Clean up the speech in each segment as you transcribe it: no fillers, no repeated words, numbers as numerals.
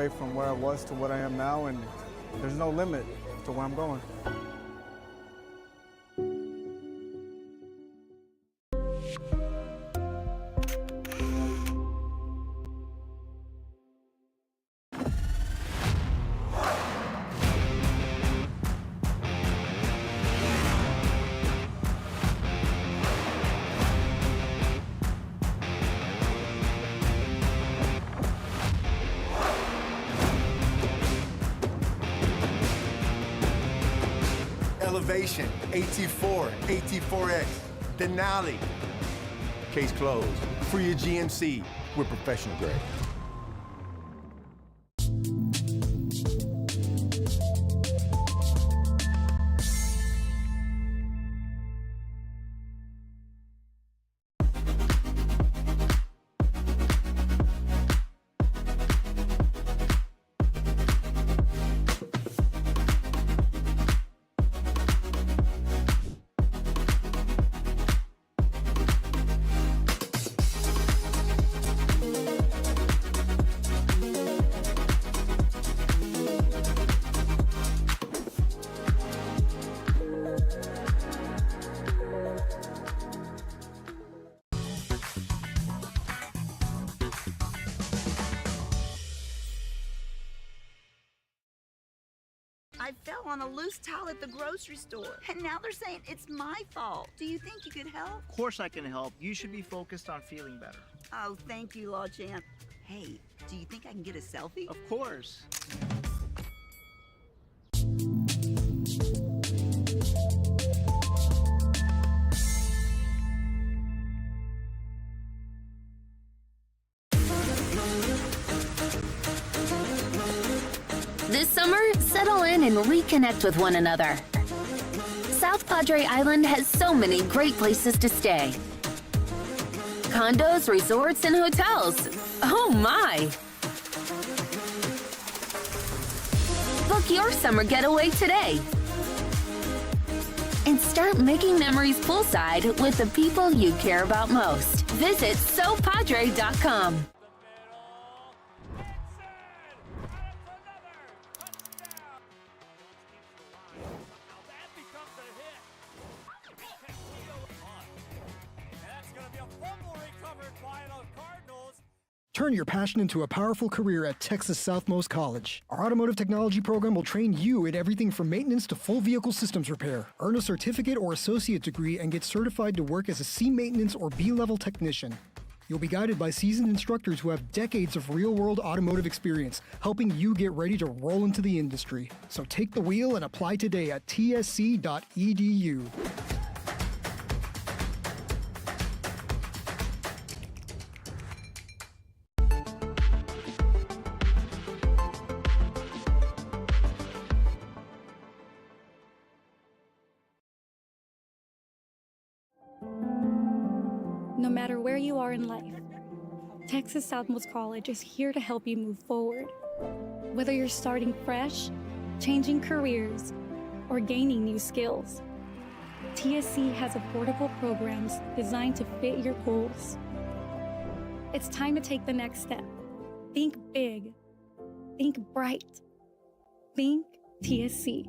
away from where I was to what I am now, and there's no limit to where I'm going. Elevation, AT4, AT4X, Denali. Case closed. Free your GMC. We're professional grade. I fell on a loose towel at the grocery store, and now they're saying it's my fault. Do you think you could help? Of course I can help. You should be focused on feeling better. Oh, thank you, Law Champ. Hey, do you think I can get a selfie? Of course. This summer, settle in and reconnect with one another. South Padre Island has so many great places to stay. Condos, resorts, and hotels. Oh my! Book your summer getaway today. And start making memories poolside with the people you care about most. Visit SoPadre.com. Turn your passion into a powerful career at Texas Southmost College. Our automotive technology program will train you in everything from maintenance to full vehicle systems repair. Earn a certificate or associate degree and get certified to work as a C maintenance or B-level technician. You'll be guided by seasoned instructors who have decades of real-world automotive experience, helping you get ready to roll into the industry. So take the wheel and apply today at tsc.edu. No matter where you are in life, Texas Southmost College is here to help you move forward. Whether you're starting fresh, changing careers, or gaining new skills, TSC has affordable programs designed to fit your goals. It's time to take the next step. Think big. Think bright. Think TSC.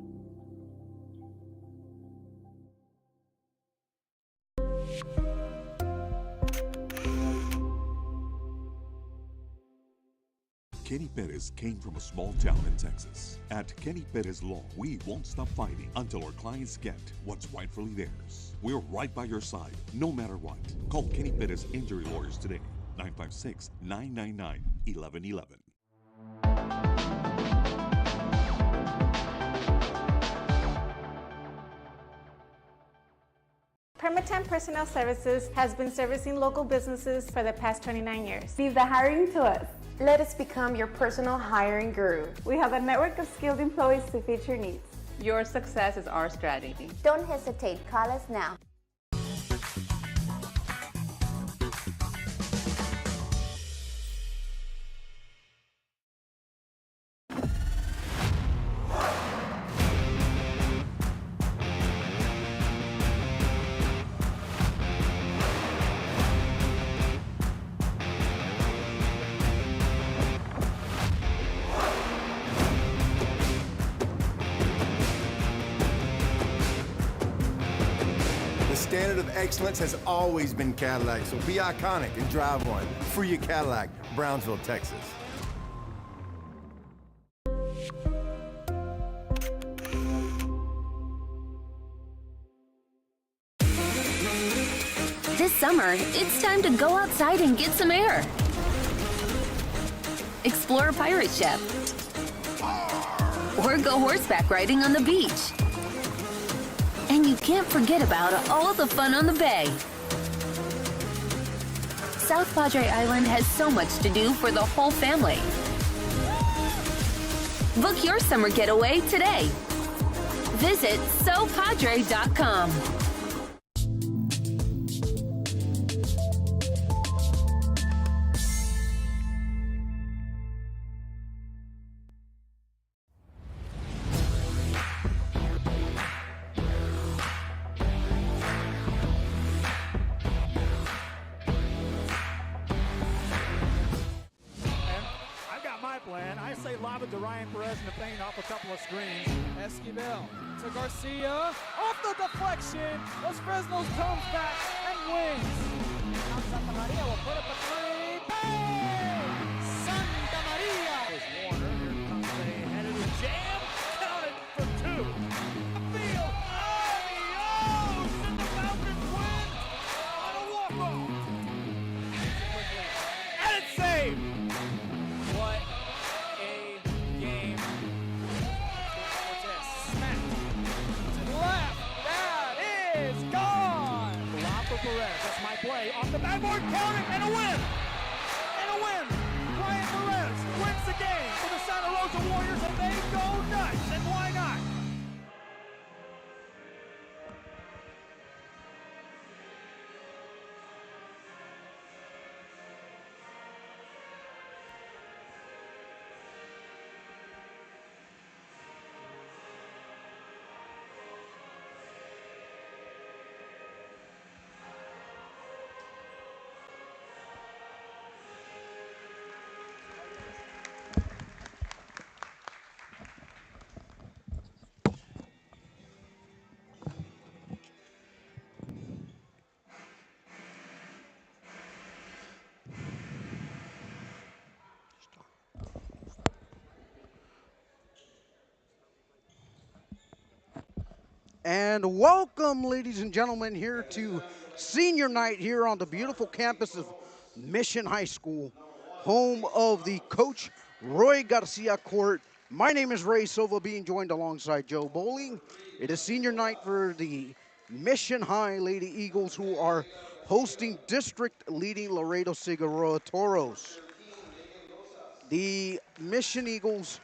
Kenny Perez came from a small town in Texas. At Kenny Perez Law, we won't stop fighting until our clients get what's rightfully theirs. We're right by your side, no matter what. Call Kenny Perez Injury Lawyers today, 956-999-1111. Permatemp Personnel Services has been servicing local businesses for the past 29 years. Leave the hiring to us. Let us become your personal hiring guru. We have a network of skilled employees to fit your needs. Your success is our strategy. Don't hesitate. Call us now. standard of excellence has always been Cadillac, so be iconic and drive one. Free your Cadillac, Brownsville, Texas. This summer, it's time to go outside and get some air. Explore a pirate ship. Or go horseback riding on the beach. And you can't forget about all the fun on the bay. South Padre Island has so much to do for the whole family. Book your summer getaway today. Visit sopadre.com. Plan. I say lob it to Ryan Perez in the paint off a couple of screens. Esquivel to Garcia. Off the deflection. Los Fresnos comes back and wins. Now Santa Maria will put up a three. Bang! Santa Maria. There's Warner. Here comes a headed jam. Counted for two. Field. Adios! And the Falcons win on a walk-off. And it's saved. What a game. Cortez smacked to the left. That is gone. Lob for Perez. That's my play. Off the backboard, count it, and a win. And a win. Ryan Perez wins the game for the Santa Rosa Warriors, and they go nuts. And why not? And welcome, ladies and gentlemen, here to senior night here on the beautiful campus of Mission High School, home of the Coach Roy Garcia Court. My name is Ray Silva, being joined alongside Joe Bowling. It is senior night for the Mission High Lady Eagles, who are hosting district-leading Laredo Cigarroa Toros. The Mission Eagles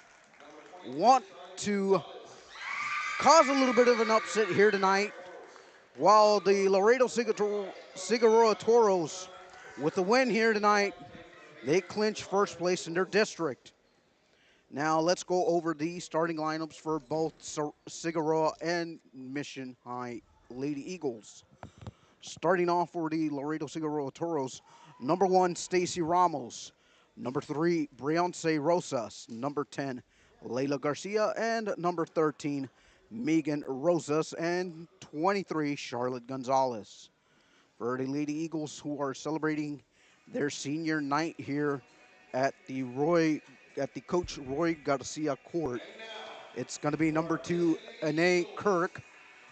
want to cause a little bit of an upset here tonight, while the Laredo Cigarroa Toros, with the win here tonight, they clinch first place in their district. Now let's go over the starting lineups for both Cigarroa and Mission High Lady Eagles. Starting off for the Laredo Cigarroa Toros, number 1, Stacy Ramos. Number 3, Briance Rosas. Number 10, Layla Garcia. And number 13, Megan Rosas. And 23, Charlotte Gonzalez. For the Lady Eagles, who are celebrating their senior night here at the Coach Roy Garcia Court, it's going to be number 2, Anae Kirk.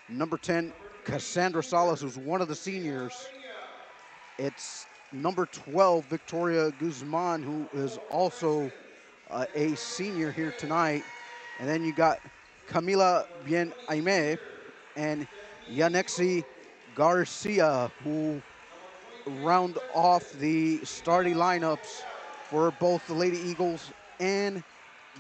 Number 10, Cassandra Salas, who's one of the seniors. It's number 12, Victoria Guzman, who is also a senior here tonight. And then you got Camila Bien Aime and Yanexi Garcia, who round off the starting lineups for both the Lady Eagles and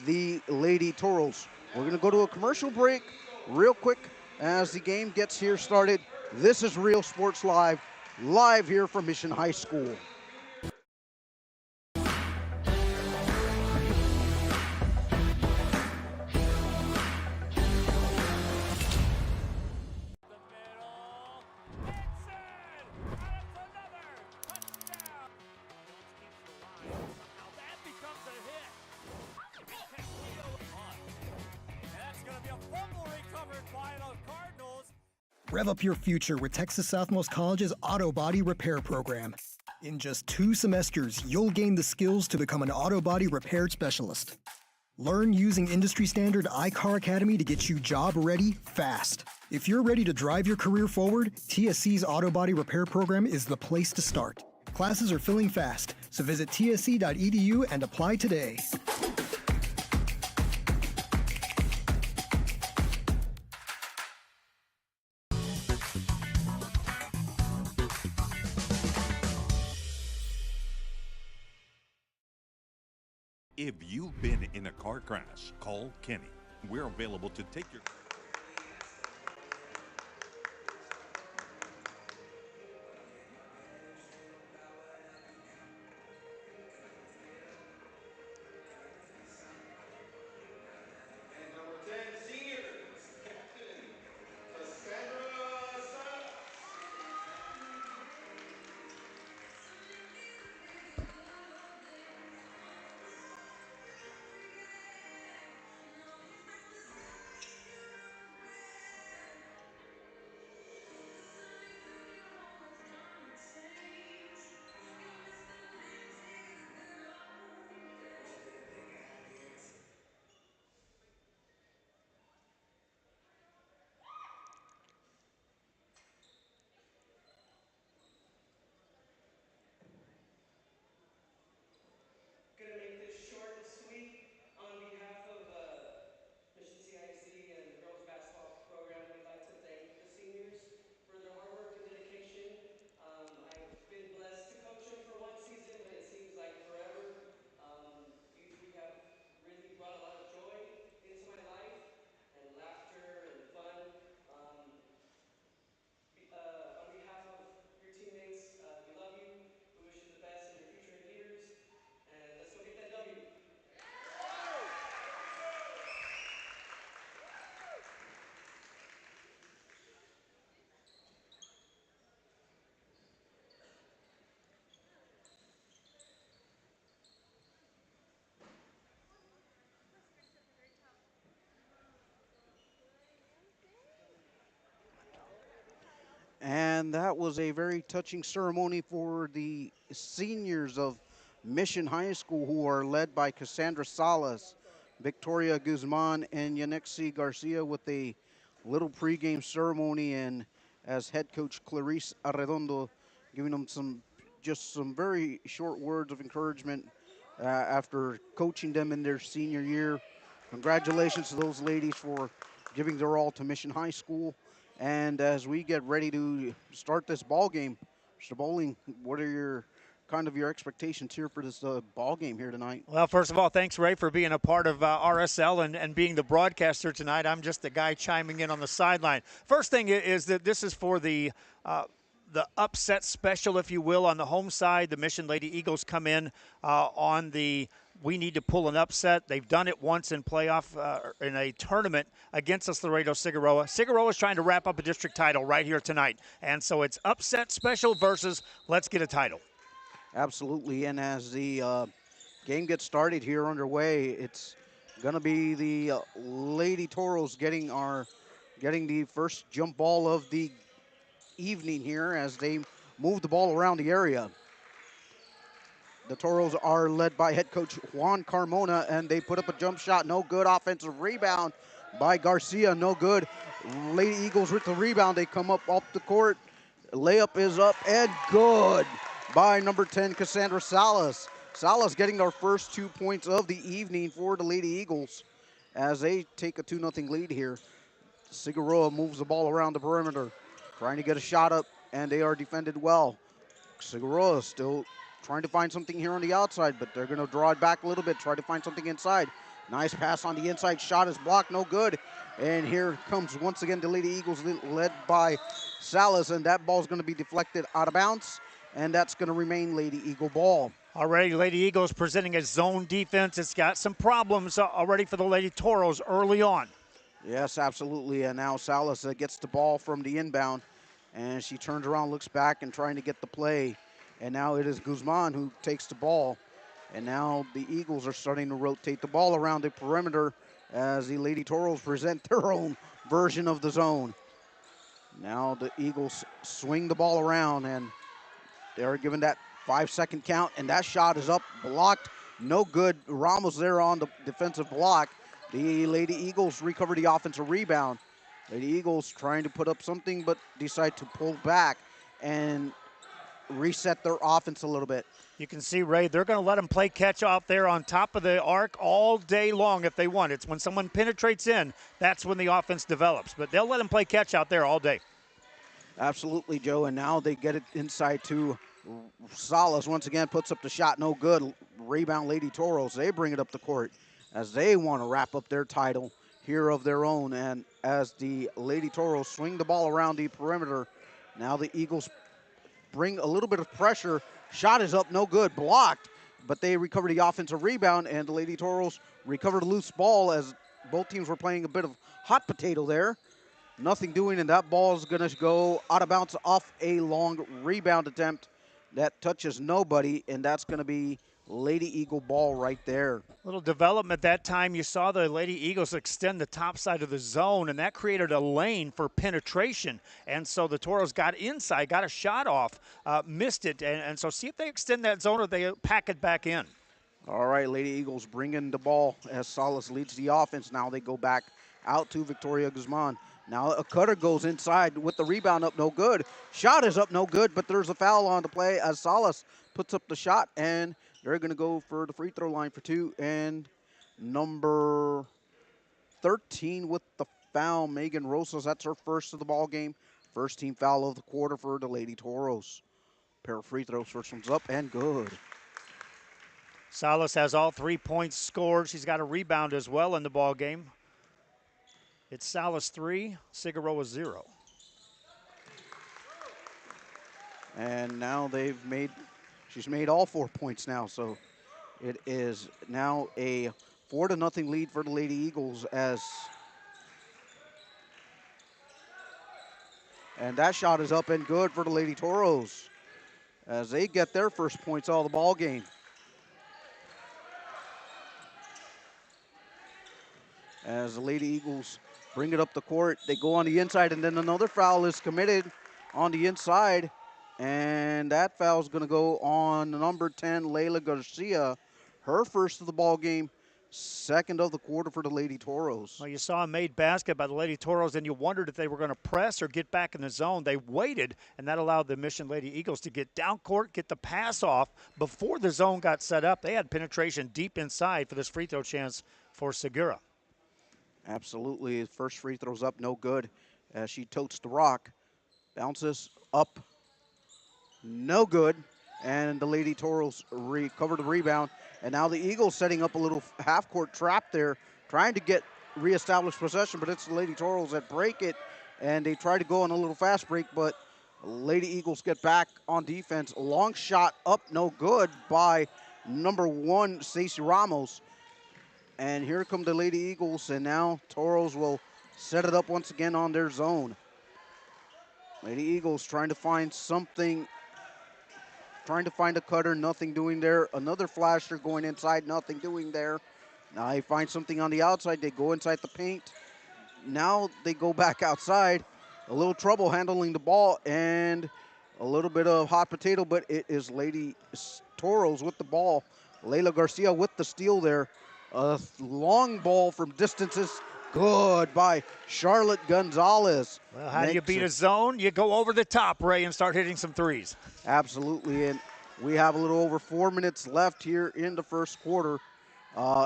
the Lady Toros. We're going to go to a commercial break real quick as the game gets here started. This is Real Sports Live, live here from Mission High School. Rev up your future with Texas Southmost College's Auto Body Repair program. In just 2 semesters, you'll gain the skills to become an auto body repair specialist. Learn using industry standard iCar Academy to get you job ready fast. If you're ready to drive your career forward, TSC's Auto Body Repair program is the place to start. Classes are filling fast, so visit tsc.edu and apply today. If you've been in a car crash, call Kenny. We're available to take your... Gonna make this short and sweet. On behalf of Mission CIC and the girls basketball program, we'd like to thank the seniors for their hard work and dedication. I've been blessed to coach them for 1 season, but it seems like forever. You three have really brought a lot of joy into my life, and laughter and fun. On behalf of your teammates, we love you. We wish you the best in your future years, and let's go get that W. And that was a very touching ceremony for the seniors of Mission High School, who are led by Cassandra Salas, Victoria Guzman, and Yanexi Garcia, with a little pregame ceremony, and as head coach Clarice Arredondo giving them some very short words of encouragement after coaching them in their senior year. Congratulations to those ladies for giving their all to Mission High School. And as we get ready to start this ball game, Mr. Bowling, what are your expectations here for this ball game here tonight? Well, first of all, thanks, Ray, for being a part of RSL and being the broadcaster tonight. I'm just the guy chiming in on the sideline. First thing is that this is for the upset special, if you will, on the home side. The Mission Lady Eagles come in on the we need to pull an upset. They've done it once in playoff in a tournament against us, Laredo Cigarroa. Cigarroa is trying to wrap up a district title right here tonight. And so it's upset special versus let's get a title. Absolutely. And as the game gets started here underway, it's going to be the Lady Toros getting the first jump ball of the evening here as they move the ball around the area. The Toros are led by head coach Juan Carmona, and they put up a jump shot. No good. Offensive rebound by Garcia. No good. Lady Eagles with the rebound. They come up the court. Layup is up and good by number 10, Cassandra Salas. Salas getting their first 2 points of the evening for the Lady Eagles as they take a 2-0 lead here. Cigarroa moves the ball around the perimeter, trying to get a shot up, and they are defended well. Cigarroa still trying to find something here on the outside, but they're going to draw it back a little bit, try to find something inside. Nice pass on the inside. Shot is blocked, no good. And here comes once again the Lady Eagles led by Salas, and that ball's going to be deflected out of bounds, and that's going to remain Lady Eagle ball. Already, Lady Eagles presenting a zone defense. It's got some problems already for the Lady Toros early on. Yes, absolutely. And now Salas gets the ball from the inbound, and she turns around, looks back, and trying to get the play. And now it is Guzman who takes the ball. And now the Eagles are starting to rotate the ball around the perimeter as the Lady Toros present their own version of the zone. Now the Eagles swing the ball around, and they're given that 5-second count, and that shot is up, blocked, no good. Ramos there on the defensive block. The Lady Eagles recover the offensive rebound. Lady Eagles trying to put up something, but decide to pull back and reset their offense a little bit. You can see, Ray, they're going to let them play catch out there on top of the arc all day long if they want. It's when someone penetrates in, that's when the offense develops. But they'll let them play catch out there all day. Absolutely, Joe, and now they get it inside to Salas. Once again, puts up the shot, no good. Rebound, Lady Toros. They bring it up the court as they want to wrap up their title here of their own. And as the Lady Toros swing the ball around the perimeter, now the Eagles bring a little bit of pressure. Shot is up, no good, blocked, but they recover the offensive rebound, and the Lady Toros recover the loose ball as both teams were playing a bit of hot potato there. Nothing doing, and that ball is going to go out of bounds off a long rebound attempt that touches nobody, and that's going to be Lady Eagle ball right there. Little development that time. You saw the Lady Eagles extend the top side of the zone, and that created a lane for penetration. And so the Toros got inside, got a shot off, missed it. And so see if they extend that zone or they pack it back in. All right, Lady Eagles bringing the ball as Salas leads the offense. Now they go back out to Victoria Guzman. Now a cutter goes inside with the rebound up, no good. Shot is up, no good, but there's a foul on the play as Salas puts up the shot, and they're going to go for the free throw line for two. And number 13 with the foul, Megan Rosas. That's her first of the ball game. First team foul of the quarter for the Lady Toros. Pair of free throws. First one's up and good. Salas has all 3 points scored. She's got a rebound as well in the ball game. It's Salas 3, Cigarroa 0. And now she's made all 4 points now, so it is now a 4-0 lead for the Lady Eagles and that shot is up and good for the Lady Toros as they get their first points all the ball game. As the Lady Eagles bring it up the court, they go on the inside, and then another foul is committed on the inside, and that foul is going to go on number 10, Layla Garcia. Her first of the ball game, second of the quarter for the Lady Toros. Well, you saw a made basket by the Lady Toros, and you wondered if they were going to press or get back in the zone. They waited, and that allowed the Mission Lady Eagles to get down court, get the pass off before the zone got set up. They had penetration deep inside for this free throw chance for Segura. Absolutely. First free throw's up, no good. As she totes the rock, bounces up, no good. And the Lady Toros recover the rebound. And now the Eagles setting up a little half-court trap there, trying to get reestablished possession, but it's the Lady Toros that break it. And they try to go on a little fast break, but Lady Eagles get back on defense. A long shot up, no good by number 1, Stacey Ramos. And here come the Lady Eagles, and now Toros will set it up once again on their zone. Lady Eagles trying to find something, trying to find a cutter, nothing doing there. Another flasher going inside, nothing doing there. Now they find something on the outside, they go inside the paint. Now they go back outside. A little trouble handling the ball and a little bit of hot potato, but it is Lady Toros with the ball. Layla Garcia with the steal there. A long ball from distances. Good by Charlotte Gonzalez. Well, how do you beat a zone? You go over the top, Ray, and start hitting some threes. Absolutely, and we have a little over 4 minutes left here in the first quarter.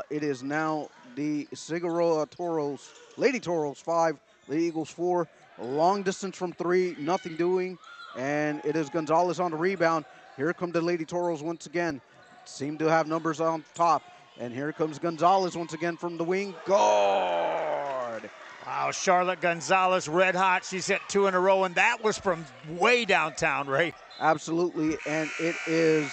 It is now the Cigarroa Toros, Lady Toros 5, Lady Eagles 4. A long distance from 3, nothing doing, and it is Gonzalez on the rebound. Here come the Lady Toros once again. Seem to have numbers on top. And here comes Gonzalez once again from the wing. Good! Wow, Charlotte Gonzalez, red hot. She's hit 2 in a row, and that was from way downtown, Ray. Absolutely, and it is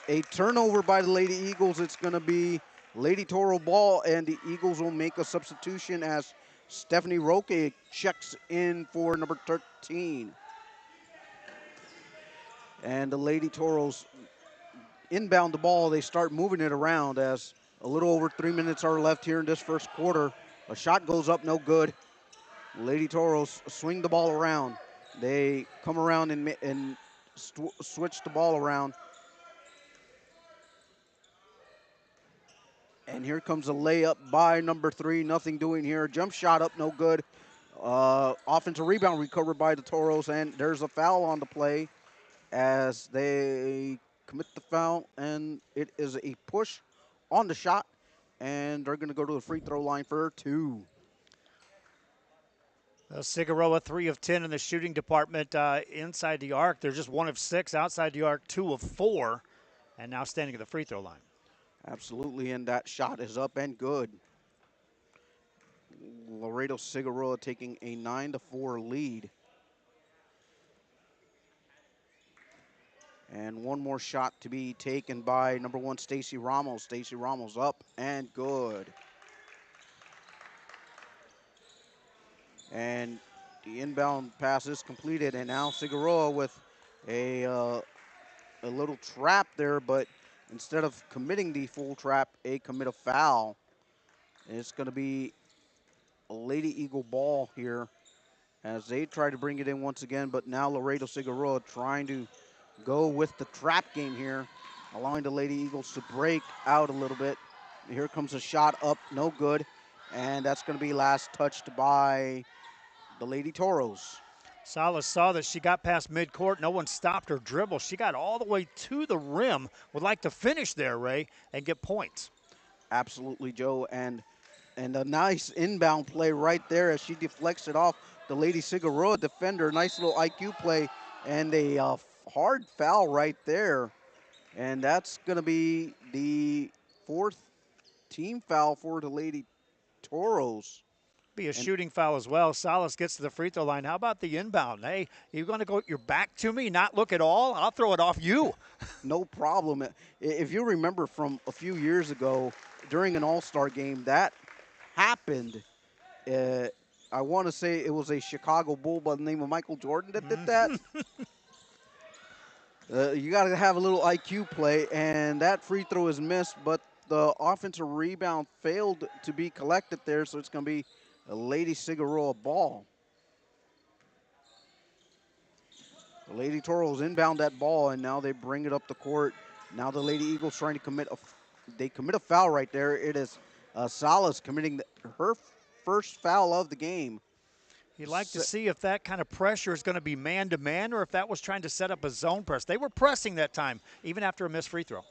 a turnover by the Lady Eagles. It's going to be Lady Toro ball, and the Eagles will make a substitution as Stephanie Roque checks in for number 13. And the Lady Toros inbound the ball. They start moving it around as a little over 3 minutes are left here in this first quarter. A shot goes up, no good. Lady Toros swing the ball around. They come around and switch the ball around. And here comes a layup by number 3. Nothing doing here. Jump shot up, no good. Offensive rebound recovered by the Toros, and there's a foul on the play as they commit the foul, and it is a push on the shot, and they're going to go to the free throw line for 2. Cigarroa 3 of 10 in the shooting department inside the arc. They're just 1 of 6 outside the arc, 2 of 4, and now standing at the free throw line. Absolutely, and that shot is up and good. Laredo Cigarroa taking a 9-4 lead. And one more shot to be taken by number 1, Stacy Ramos. Stacy Ramos up and good. And the inbound pass is completed, and now Cigarroa with a little trap there, but instead of committing the full trap, they commit a foul. And it's going to be a Lady Eagle ball here as they try to bring it in once again, but now Laredo Cigarroa trying to go with the trap game here, allowing the Lady Eagles to break out a little bit. Here comes a shot up, no good, and that's going to be last touched by the Lady Toros. Salas saw that she got past midcourt. No one stopped her dribble. She got all the way to the rim. Would like to finish there, Ray, and get points. Absolutely, Joe, and a nice inbound play right there as she deflects it off the Lady Cigarroa defender. Nice little IQ play, and a hard foul right there. And that's going to be the 4th team foul for the Lady Toros. Be a shooting foul as well. Salas gets to the free throw line. How about the inbound? Hey, you going to go your back to me, not look at all? I'll throw it off you. No problem. If you remember from a few years ago during an all-star game, that happened. I want to say it was a Chicago Bull by the name of Michael Jordan that did that. You got to have a little IQ play, and that free throw is missed, but the offensive rebound failed to be collected there, so it's going to be a Lady Cigarroa ball. The Lady Toros inbound that ball, and now they bring it up the court. Now the Lady Eagles trying to commit a foul right there. It is Salas committing her first foul of the game. You'd like to see if that kind of pressure is going to be man-to-man or if that was trying to set up a zone press. They were pressing that time, even after a missed free throw.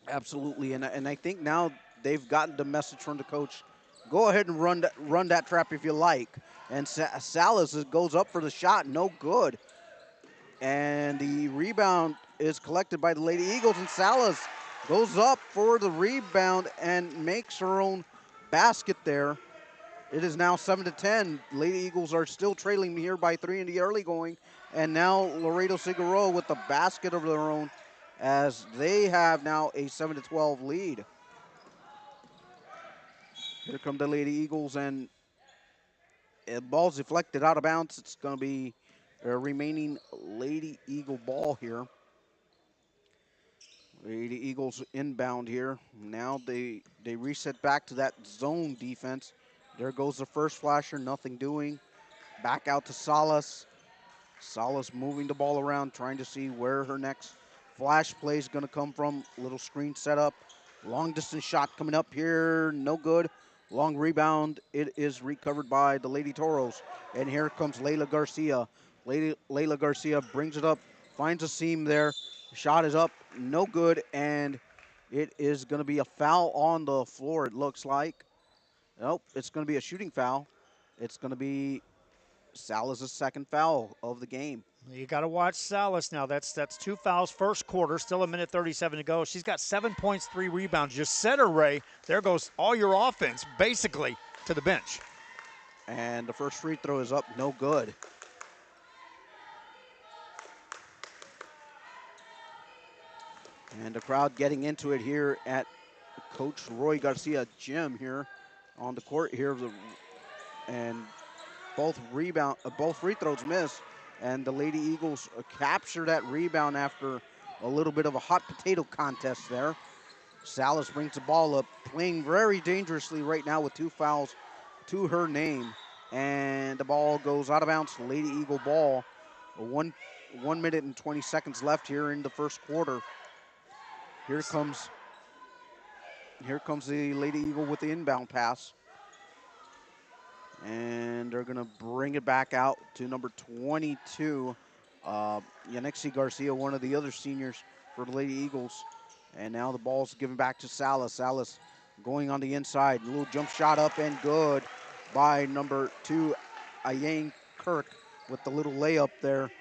Absolutely, and I think now they've gotten the message from the coach. Go ahead and run that trap if you like. And Salas goes up for the shot, no good. And the rebound is collected by the Lady Eagles, and Salas goes up for the rebound and makes her own basket there. It is now 7-10. Lady Eagles are still trailing here by 3 in the early going. And now Laredo Cigarroa with the basket of their own as they have now a 7-12 lead. Here come the Lady Eagles, and the ball's deflected out of bounds. It's going to be a remaining Lady Eagle ball here. Lady Eagles inbound here. Now they reset back to that zone defense. There goes the first flasher, nothing doing. Back out to Salas. Salas moving the ball around, trying to see where her next flash play is going to come from. Little screen setup. Long distance shot coming up here, no good. Long rebound, it is recovered by the Lady Toros. And here comes Layla Garcia. Layla Garcia brings it up, finds a seam there. Shot is up, no good, and it is going to be a foul on the floor, it looks like. Nope, it's going to be a shooting foul. It's going to be Salas' second foul of the game. You got to watch Salas now. That's 2 fouls first quarter, still a minute 37 to go. She's got 7 points, 3 rebounds. Just set her, Ray. There goes all your offense, basically, to the bench. And the first free throw is up, no good. And the crowd getting into it here at Coach Roy Garcia gym here on the court here. And both free throws miss. And the Lady Eagles capture that rebound after a little bit of a hot potato contest there. Salas brings the ball up, playing very dangerously right now with 2 fouls to her name. and the ball goes out of bounds. Lady Eagle ball. 1 minute and 20 seconds left here in the first quarter. Here comes the Lady Eagle with the inbound pass. And they're going to bring it back out to number 22, Yanexi Garcia, one of the other seniors for the Lady Eagles. And now the ball's given back to Salas. Salas going on the inside. A little jump shot up and good by number 2, Ayane Kirk with the little layup there.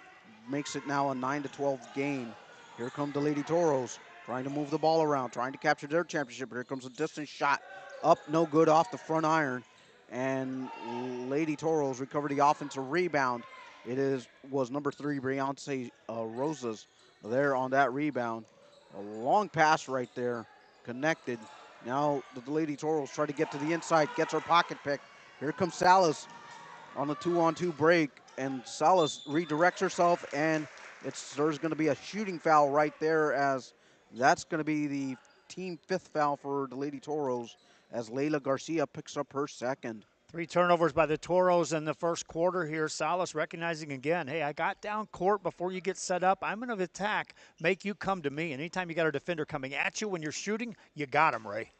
Makes it now a 9-12 game. Here come the Lady Toros trying to move the ball around, trying to capture their championship. Here comes a distance shot up, no good off the front iron. And Lady Toros recover the offensive rebound. It was number 3, Beyonce Rosas there on that rebound. A long pass right there, connected. Now the Lady Toros try to get to the inside, gets her pocket pick. Here comes Salas on the 2-on-2 break, and Salas redirects herself, and there's going to be a shooting foul right there, as that's going to be the team 5th foul for the Lady Toros, as Layla Garcia picks up her second. 3 turnovers by the Toros in the first quarter here. Salas recognizing again, hey, I got down court before you get set up. I'm going to attack, make you come to me. And anytime you got a defender coming at you when you're shooting, you got him, Ray.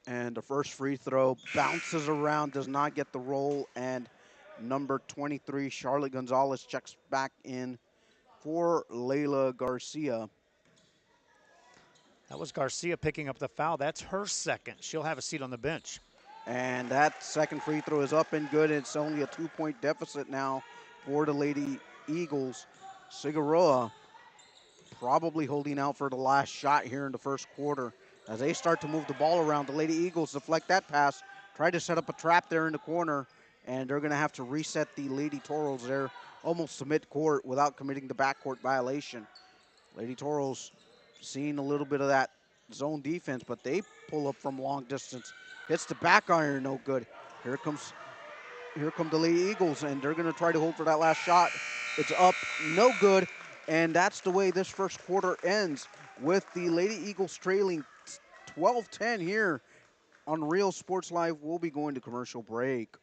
And the first free throw bounces around, does not get the roll, and number 23, Charlotte Gonzalez, checks back in for Layla Garcia. That was Garcia picking up the foul. That's her second. She'll have a seat on the bench. And that second free throw is up and good. It's only a 2-point deficit now for the Lady Eagles. Cigarroa probably holding out for the last shot here in the first quarter. As they start to move the ball around, the Lady Eagles deflect that pass, try to set up a trap there in the corner, and they're going to have to reset the Lady Toros there almost to midcourt without committing the backcourt violation. Lady Toros seeing a little bit of that zone defense, but they pull up from long distance. Hits the back iron, no good. Here come the Lady Eagles, and they're going to try to hold for that last shot. It's up, no good, and that's the way this first quarter ends, with the Lady Eagles trailing 12-10 here on Real Sports Live. We'll be going to commercial break.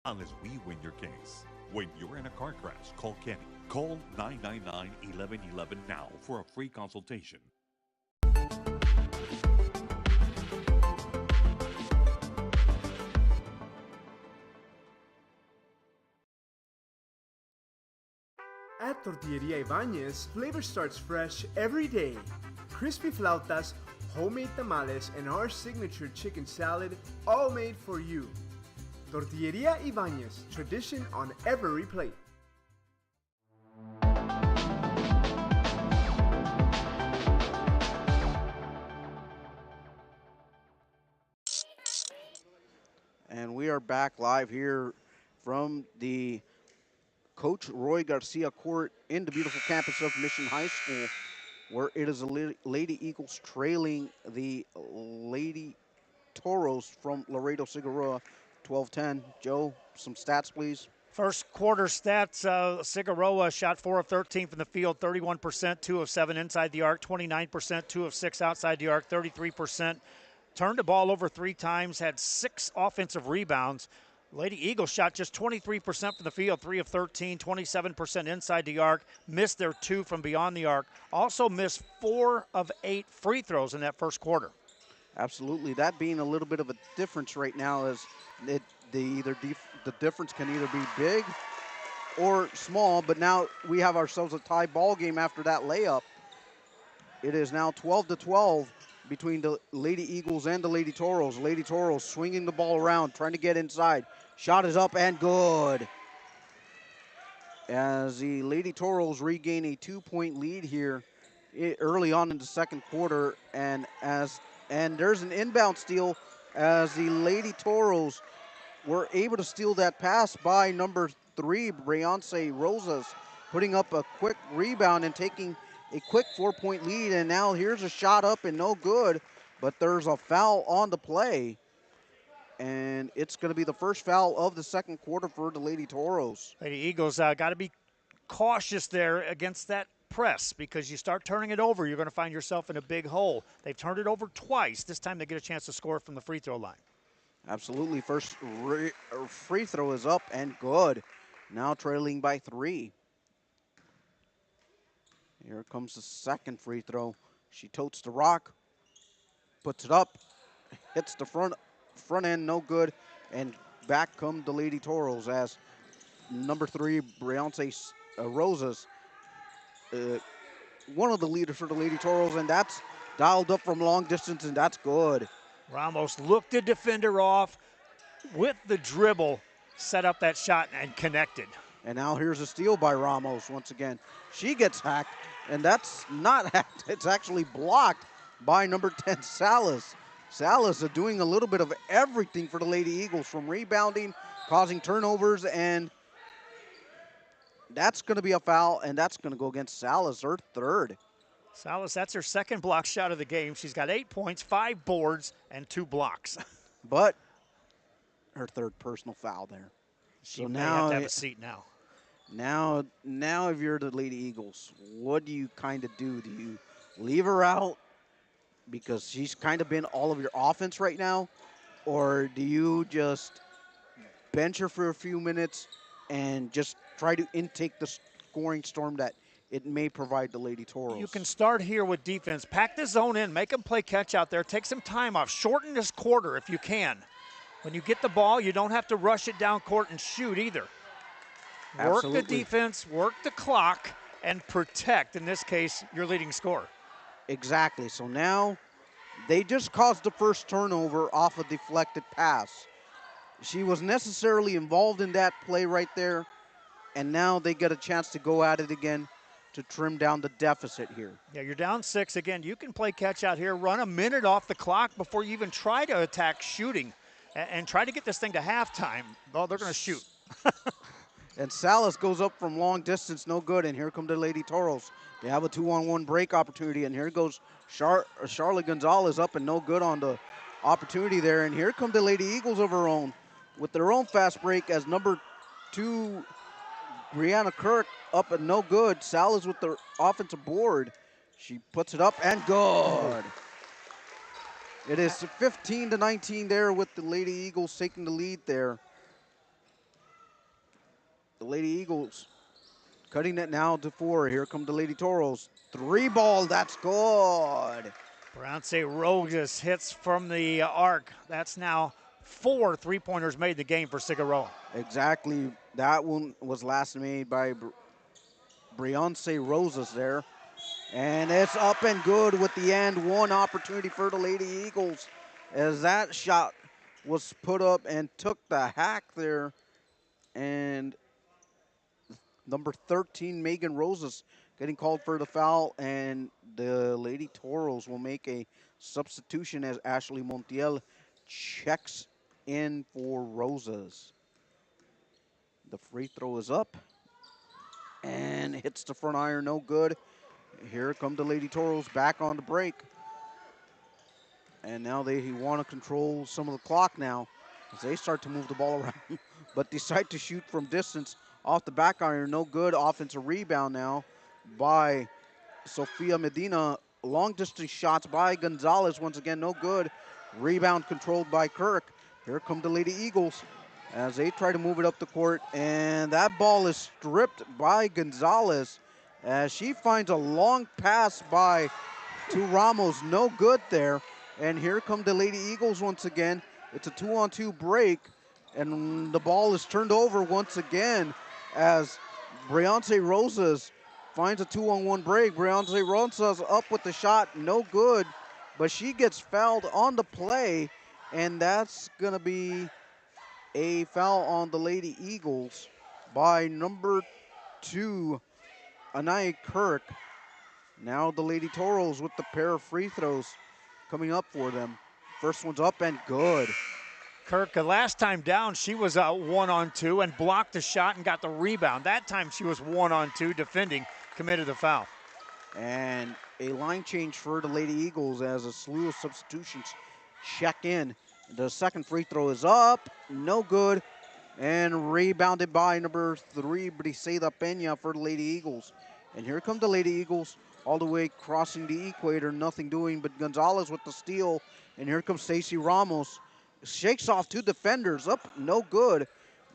Unless we win your case. When you're in a car crash, call Kenny. Call 999-1111 now for a free consultation. At Tortilleria Ibañez, flavor starts fresh every day. Crispy flautas, homemade tamales, and our signature chicken salad, all made for you. Tortilleria Ibañez, tradition on every plate. And we are back live here from the Coach Roy Garcia Court in the beautiful campus of Mission High School, where it is the Lady Eagles trailing the Lady Toros from Laredo Cigarroa 12-10. Joe, some stats, please. First quarter stats, Cigarroa shot 4 of 13 from the field, 31%, 2 of 7 inside the arc, 29%, 2 of 6 outside the arc, 33%. Turned the ball over 3 times, had 6 offensive rebounds. Lady Eagles shot just 23% from the field, 3 of 13, 27% inside the arc, missed their 2 from beyond the arc, also missed 4 of 8 free throws in that first quarter. Absolutely, that being a little bit of a difference right now, is the difference can either be big or small, but now we have ourselves a tie ball game after that layup. It is now 12-12 between the Lady Eagles and the Lady Toros. Lady Toros swinging the ball around, trying to get inside. Shot is up and good. As the Lady Toros regain a 2-point lead here early on in the second quarter, and there's an inbound steal, as the Lady Toros were able to steal that pass by number 3, Beyonce Rosas, putting up a quick rebound and taking a quick 4-point lead. And now here's a shot up and no good, but there's a foul on the play. And it's going to be the first foul of the second quarter for the Lady Toros. Lady Eagles got to be cautious there against that press, because you start turning it over, you're going to find yourself in a big hole. They've turned it over twice. This time they get a chance to score from the free throw line. Absolutely. First free throw is up and good. Now trailing by 3. Here comes the second free throw. She totes the rock, puts it up, hits the front end, no good, and back come the Lady Toros as number 3, Briance Rosas, one of the leaders for the Lady Toros, and that's dialed up from long distance, and that's good. Ramos looked the defender off with the dribble, set up that shot and connected. And now here's a steal by Ramos once again. She gets hacked, and that's not hacked. It's actually blocked by number 10, Salas. Salas is doing a little bit of everything for the Lady Eagles, from rebounding, causing turnovers, and that's going to be a foul, and that's going to go against Salas, her third. Salas, that's her second block shot of the game. She's got 8 points, 5 boards, and 2 blocks. But her third personal foul there. She may have to have a seat now. Now if you're the Lady Eagles, what do you kind of do? Do you leave her out because she's kind of been all of your offense right now? Or do you just bench her for a few minutes and just try to intake the scoring storm that it may provide the Lady Toros? You can start here with defense. Pack the zone in. Make them play catch out there. Take some time off. Shorten this quarter if you can. When you get the ball, you don't have to rush it down court and shoot either. Absolutely. Work the defense, work the clock, and protect, in this case, your leading scorer. Exactly. So now they just caused the first turnover off a deflected pass. She was necessarily involved in that play right there, and now they get a chance to go at it again to trim down the deficit here. Yeah, you're down 6. Again, you can play catch out here, run a minute off the clock before you even try to attack shooting, and try to get this thing to halftime. Well, they're going to shoot. And Salas goes up from long distance, no good, and here come the Lady Toros. They have a 2-on-1 break opportunity, and here goes Charlotte Gonzalez up and no good on the opportunity there. And here come the Lady Eagles of her own with their own fast break as number 2, Brianna Kirk, up and no good. Salas with the offensive board. She puts it up and good. It is 15-19 there with the Lady Eagles taking the lead there. The Lady Eagles cutting it now to 4. Here come the Lady Toros. 3 ball, that's good. Briance Rogers hits from the arc. That's now 4 3-pointers made the game for Cigarroa. Exactly. That one was last made by Briance Rosas there. And it's up and good with the end one opportunity for the Lady Eagles as that shot was put up and took the hack there. And number 13, Megan Rosas, getting called for the foul, and the Lady Toros will make a substitution as Ashley Montiel checks in for Rosas. The free throw is up and hits the front iron, no good. Here come the Lady Toros back on the break. And now they want to control some of the clock now as they start to move the ball around, but decide to shoot from distance off the back iron, no good. Offensive rebound now by Sofia Medina. Long distance shots by Gonzalez, once again, no good. Rebound controlled by Kirk. Here come the Lady Eagles as they try to move it up the court, and that ball is stripped by Gonzalez as she finds a long pass to Ramos, no good there. And here come the Lady Eagles once again. It's a 2-on-2 break, and the ball is turned over once again as Briance Rosas finds a 2-on-1 break. Briance Rosas up with the shot, no good, but she gets fouled on the play, and that's going to be a foul on the Lady Eagles by number 2, Anaya Kirk. Now the Lady Toros with the pair of free throws coming up for them. First one's up and good. Kirk, last time down, she was 1-on-2 and blocked the shot and got the rebound. That time she was 1-on-2 defending, committed the foul. And a line change for the Lady Eagles as a slew of substitutions check in. The second free throw is up, no good, and rebounded by number 3, Briseida Peña for the Lady Eagles. And here come the Lady Eagles all the way crossing the equator, nothing doing, but Gonzalez with the steal. And here comes Stacey Ramos shakes off two defenders, up, no good.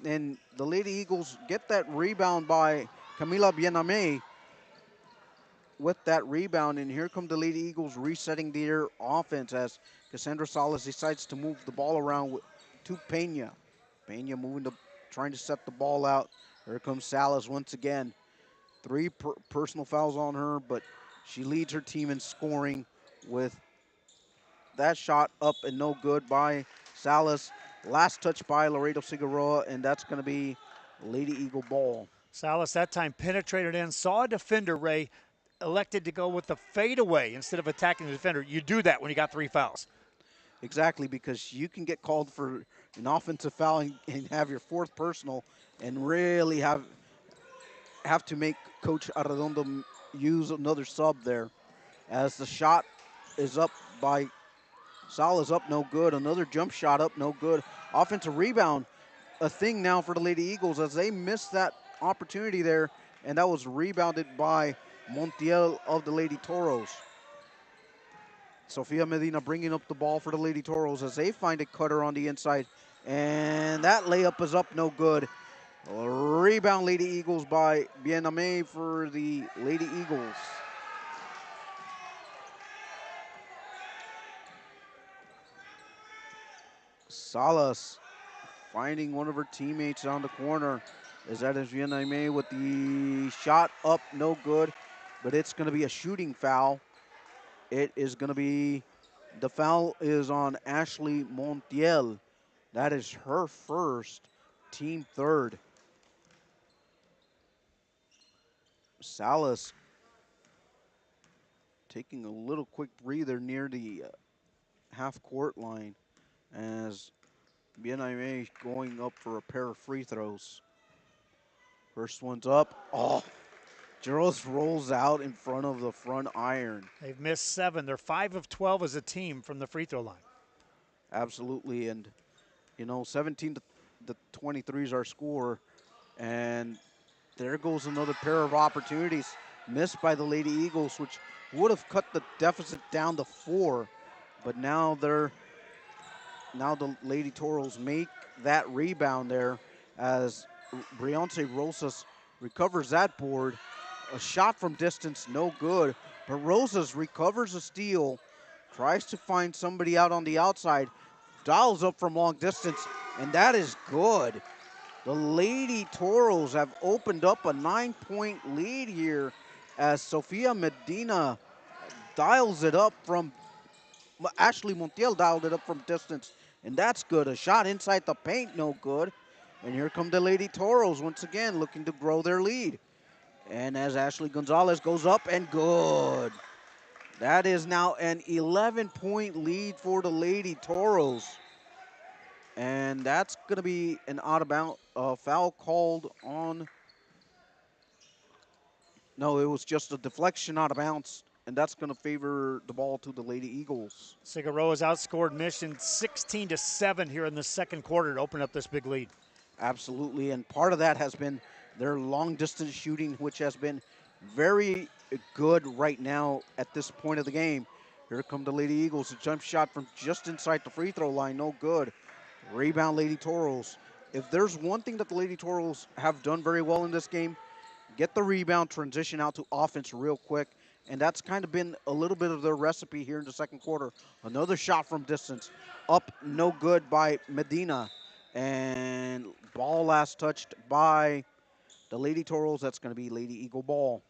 And the Lady Eagles get that rebound by Camila Biename with that rebound. And here come the Lady Eagles resetting their offense as Cassandra Salas decides to move the ball around to Pena. Pena trying to set the ball out. Here comes Salas once again. Three personal fouls on her, but she leads her team in scoring with that shot up and no good by Salas. Last touch by Laredo Cigarroa, and that's going to be Lady Eagle ball. Salas that time penetrated in, saw a defender, Ray, elected to go with the fadeaway instead of attacking the defender. You do that when you got 3 fouls. Exactly, because you can get called for an offensive foul and have your 4th personal and really have to make Coach Arredondo use another sub there. As the shot is up by Salas, up no good. Another jump shot up no good. Offensive rebound, a thing now for the Lady Eagles as they missed that opportunity there, and that was rebounded by Montiel of the Lady Toros. Sofia Medina bringing up the ball for the Lady Toros as they find a cutter on the inside, and that layup is up no good. Rebound Lady Eagles by Biename for the Lady Eagles. Salas finding one of her teammates on the corner. Is that Biename with the shot up, no good, but it's going to be a shooting foul. It is going to be, the foul is on Ashley Montiel. That is her first, team 3rd. Salas taking a little quick breather near the half-court line as Biename going up for a pair of free throws. First one's up. Oh, Jaros rolls out in front of the front iron. They've missed 7. They're 5 of 12 as a team from the free throw line. Absolutely, and 17 to 23 is our score, and there goes another pair of opportunities missed by the Lady Eagles, which would have cut the deficit down to 4, but now the Lady Toros make that rebound there as Briance Rosas recovers that board. A shot from distance, no good, but Rosas recovers a steal, tries to find somebody out on the outside, dials up from long distance, and that is good. The Lady Toros have opened up a 9-point lead here as Sofia Medina dials it up from, Ashley Montiel dialed it up from distance, and that's good. A shot inside the paint, no good. And here come the Lady Toros once again looking to grow their lead. And as Ashley Gonzalez goes up and good. That is now an 11-point lead for the Lady Toros. And that's going to be an out-of-bounds foul called on. No, it was just a deflection out of bounds, and that's going to favor the ball to the Lady Eagles. Cigarroa has outscored Mission 16-7 here in the second quarter to open up this big lead. Absolutely, and part of that has been their long-distance shooting, which has been very good right now at this point of the game. Here come the Lady Eagles, a jump shot from just inside the free throw line, no good. Rebound Lady Toros. If there's one thing that the Lady Toros have done very well in this game, get the rebound, transition out to offense real quick, and that's kind of been a little bit of their recipe here in the second quarter. Another shot from distance, up, no good by Medina, and ball last touched by the Lady Toros. That's going to be Lady Eagle ball.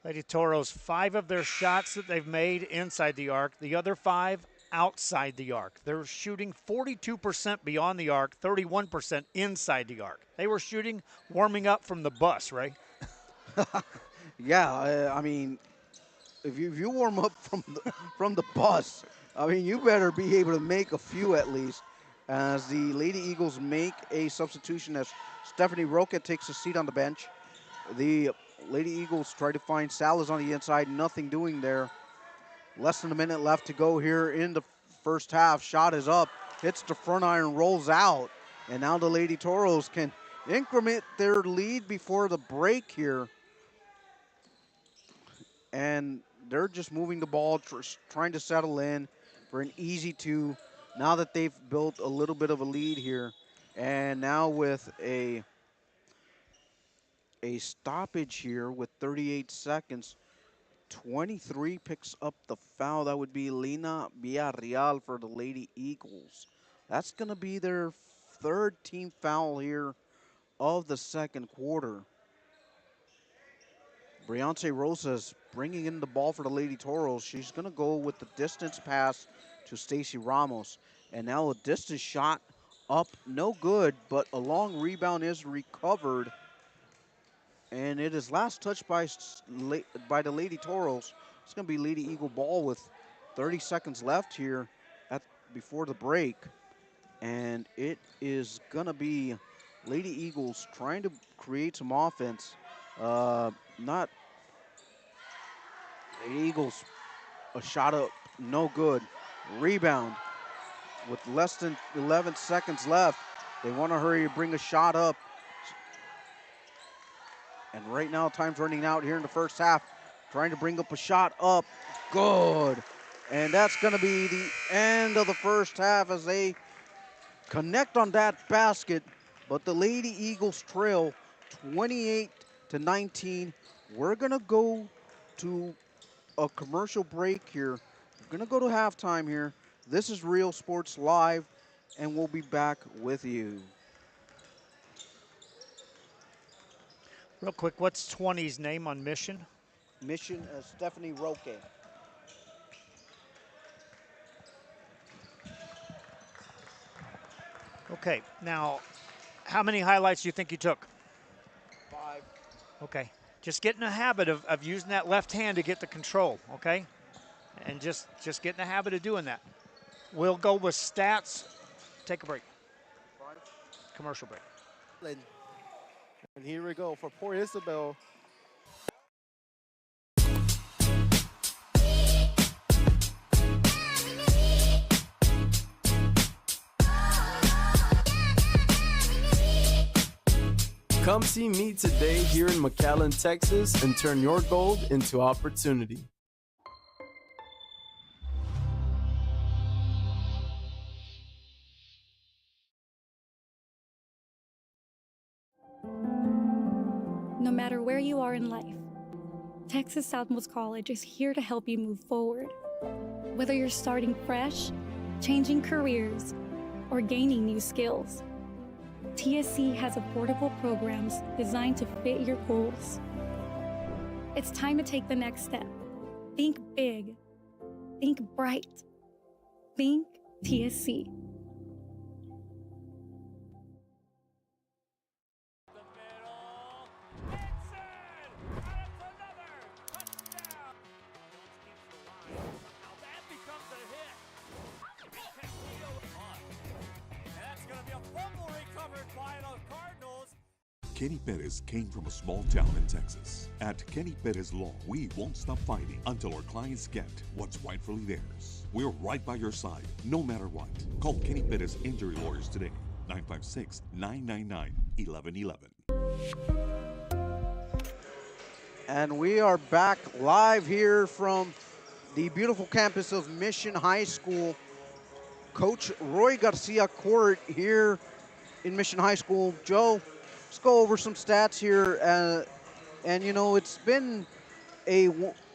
Lady Toros, 5 of their shots that they've made inside the arc, the other 5 outside the arc. They're shooting 42% beyond the arc, 31% inside the arc. They were shooting, warming up from the bus, right? Yeah, I mean, if you warm up from the bus, I mean, you better be able to make a few at least. As the Lady Eagles make a substitution as Stephanie Roca takes a seat on the bench. The Lady Eagles try to find Salas on the inside, nothing doing there. Less than a minute left to go here in the first half. Shot is up, hits the front iron, rolls out. And now the Lady Toros can increment their lead before the break here. And they're just moving the ball, trying to settle in for an easy 2. now that they've built a little bit of a lead here. And now with a stoppage here with 38 seconds, 23 picks up the foul. That would be Lina Villarreal for the Lady Eagles. That's going to be their third team foul here of the second quarter. Briance Rosas bringing in the ball for the Lady Toros. She's going to go with the distance pass to Stacy Ramos. And now a distance shot up, no good, but a long rebound is recovered. And it is last touched by the Lady Toros. It's going to be Lady Eagle ball with 30 seconds left here before the break. And it is going to be Lady Eagles trying to create some offense. Not Lady Eagles, a shot up, no good. Rebound with less than 11 seconds left. They want to hurry to bring a shot up. And right now, time's running out here in the first half. Trying to bring up a shot up. Good. And that's going to be the end of the first half as they connect on that basket. But the Lady Eagles trail 28-19. We're going to go to a commercial break here. We're going to go to halftime here. This is Real Sports Live, and we'll be back with you. Real quick, what's 20's name on Mission? Mission Stephanie Roque. Okay, now, how many highlights do you think you took? 5. Okay, just get in the habit of using that left hand to get the control, okay? And just get in the habit of doing that. We'll go with stats. Take a break. Commercial break. And here we go for poor Isabel. Come see me today here in McAllen, Texas, and turn your gold into opportunity. No matter where you are in life, Texas Southmost College is here to help you move forward. Whether you're starting fresh, changing careers, or gaining new skills, TSC has affordable programs designed to fit your goals. It's time to take the next step. Think big. Think bright. Think TSC. Kenny Perez came from a small town in Texas. At Kenny Perez Law, we won't stop fighting until our clients get what's rightfully theirs. We're right by your side, no matter what. Call Kenny Perez Injury Lawyers today, 956-999-1111. And we are back live here from the beautiful campus of Mission High School. Coach Roy Garcia Court here in Mission High School. Joe, let's go over some stats here. And, you know, it's been a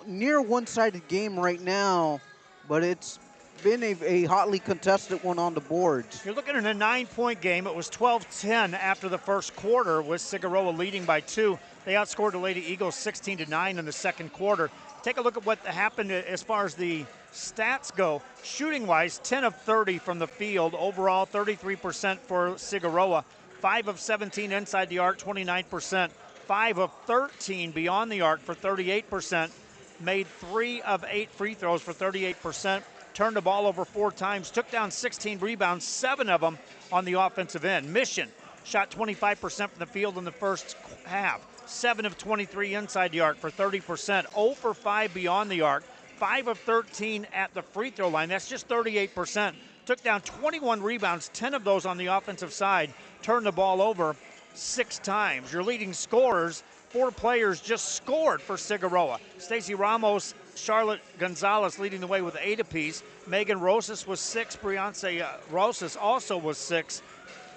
near one-sided game right now, but it's been a hotly contested one on the boards. You're looking at a 9-point game. It was 12-10 after the first quarter, with Cigarroa leading by 2. They outscored the Lady Eagles 16-9 in the second quarter. Take a look at what happened as far as the stats go. Shooting-wise, 10 of 30 from the field. Overall, 33% for Cigarroa. 5 of 17 inside the arc, 29%. 5 of 13 beyond the arc for 38%. Made 3 of 8 free throws for 38%. Turned the ball over 4 times. Took down 16 rebounds, 7 of them on the offensive end. Mission shot 25% from the field in the first half. 7 of 23 inside the arc for 30%. 0 for 5 beyond the arc. 5 of 13 at the free throw line. That's just 38%. Took down 21 rebounds, 10 of those on the offensive side. Turned the ball over 6 times. Your leading scorers, 4 players just scored for Cigarroa. Stacy Ramos, Charlotte Gonzalez leading the way with 8 apiece. Megan Rosas was 6. Briance Rosas also was 6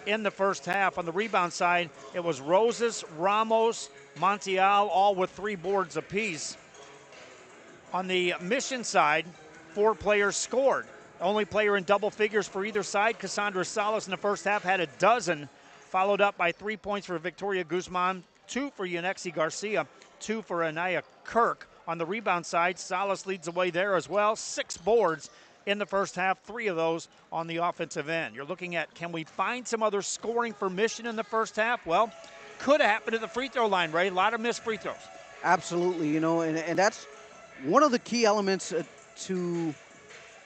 in the first half. On the rebound side, it was Rosas, Ramos, Montiel, all with 3 boards apiece. On the Mission side, 4 players scored. The only player in double figures for either side, Cassandra Salas in the first half, had a dozen, followed up by 3 points for Victoria Guzman, 2 for Yanexi Garcia, 2 for Anaya Kirk. On the rebound side, Salas leads the way there as well. 6 boards in the first half, 3 of those on the offensive end. You're looking at, can we find some other scoring for Mission in the first half? Well, could have happened at the free throw line, Ray. A lot of missed free throws. Absolutely, you know, and that's one of the key elements to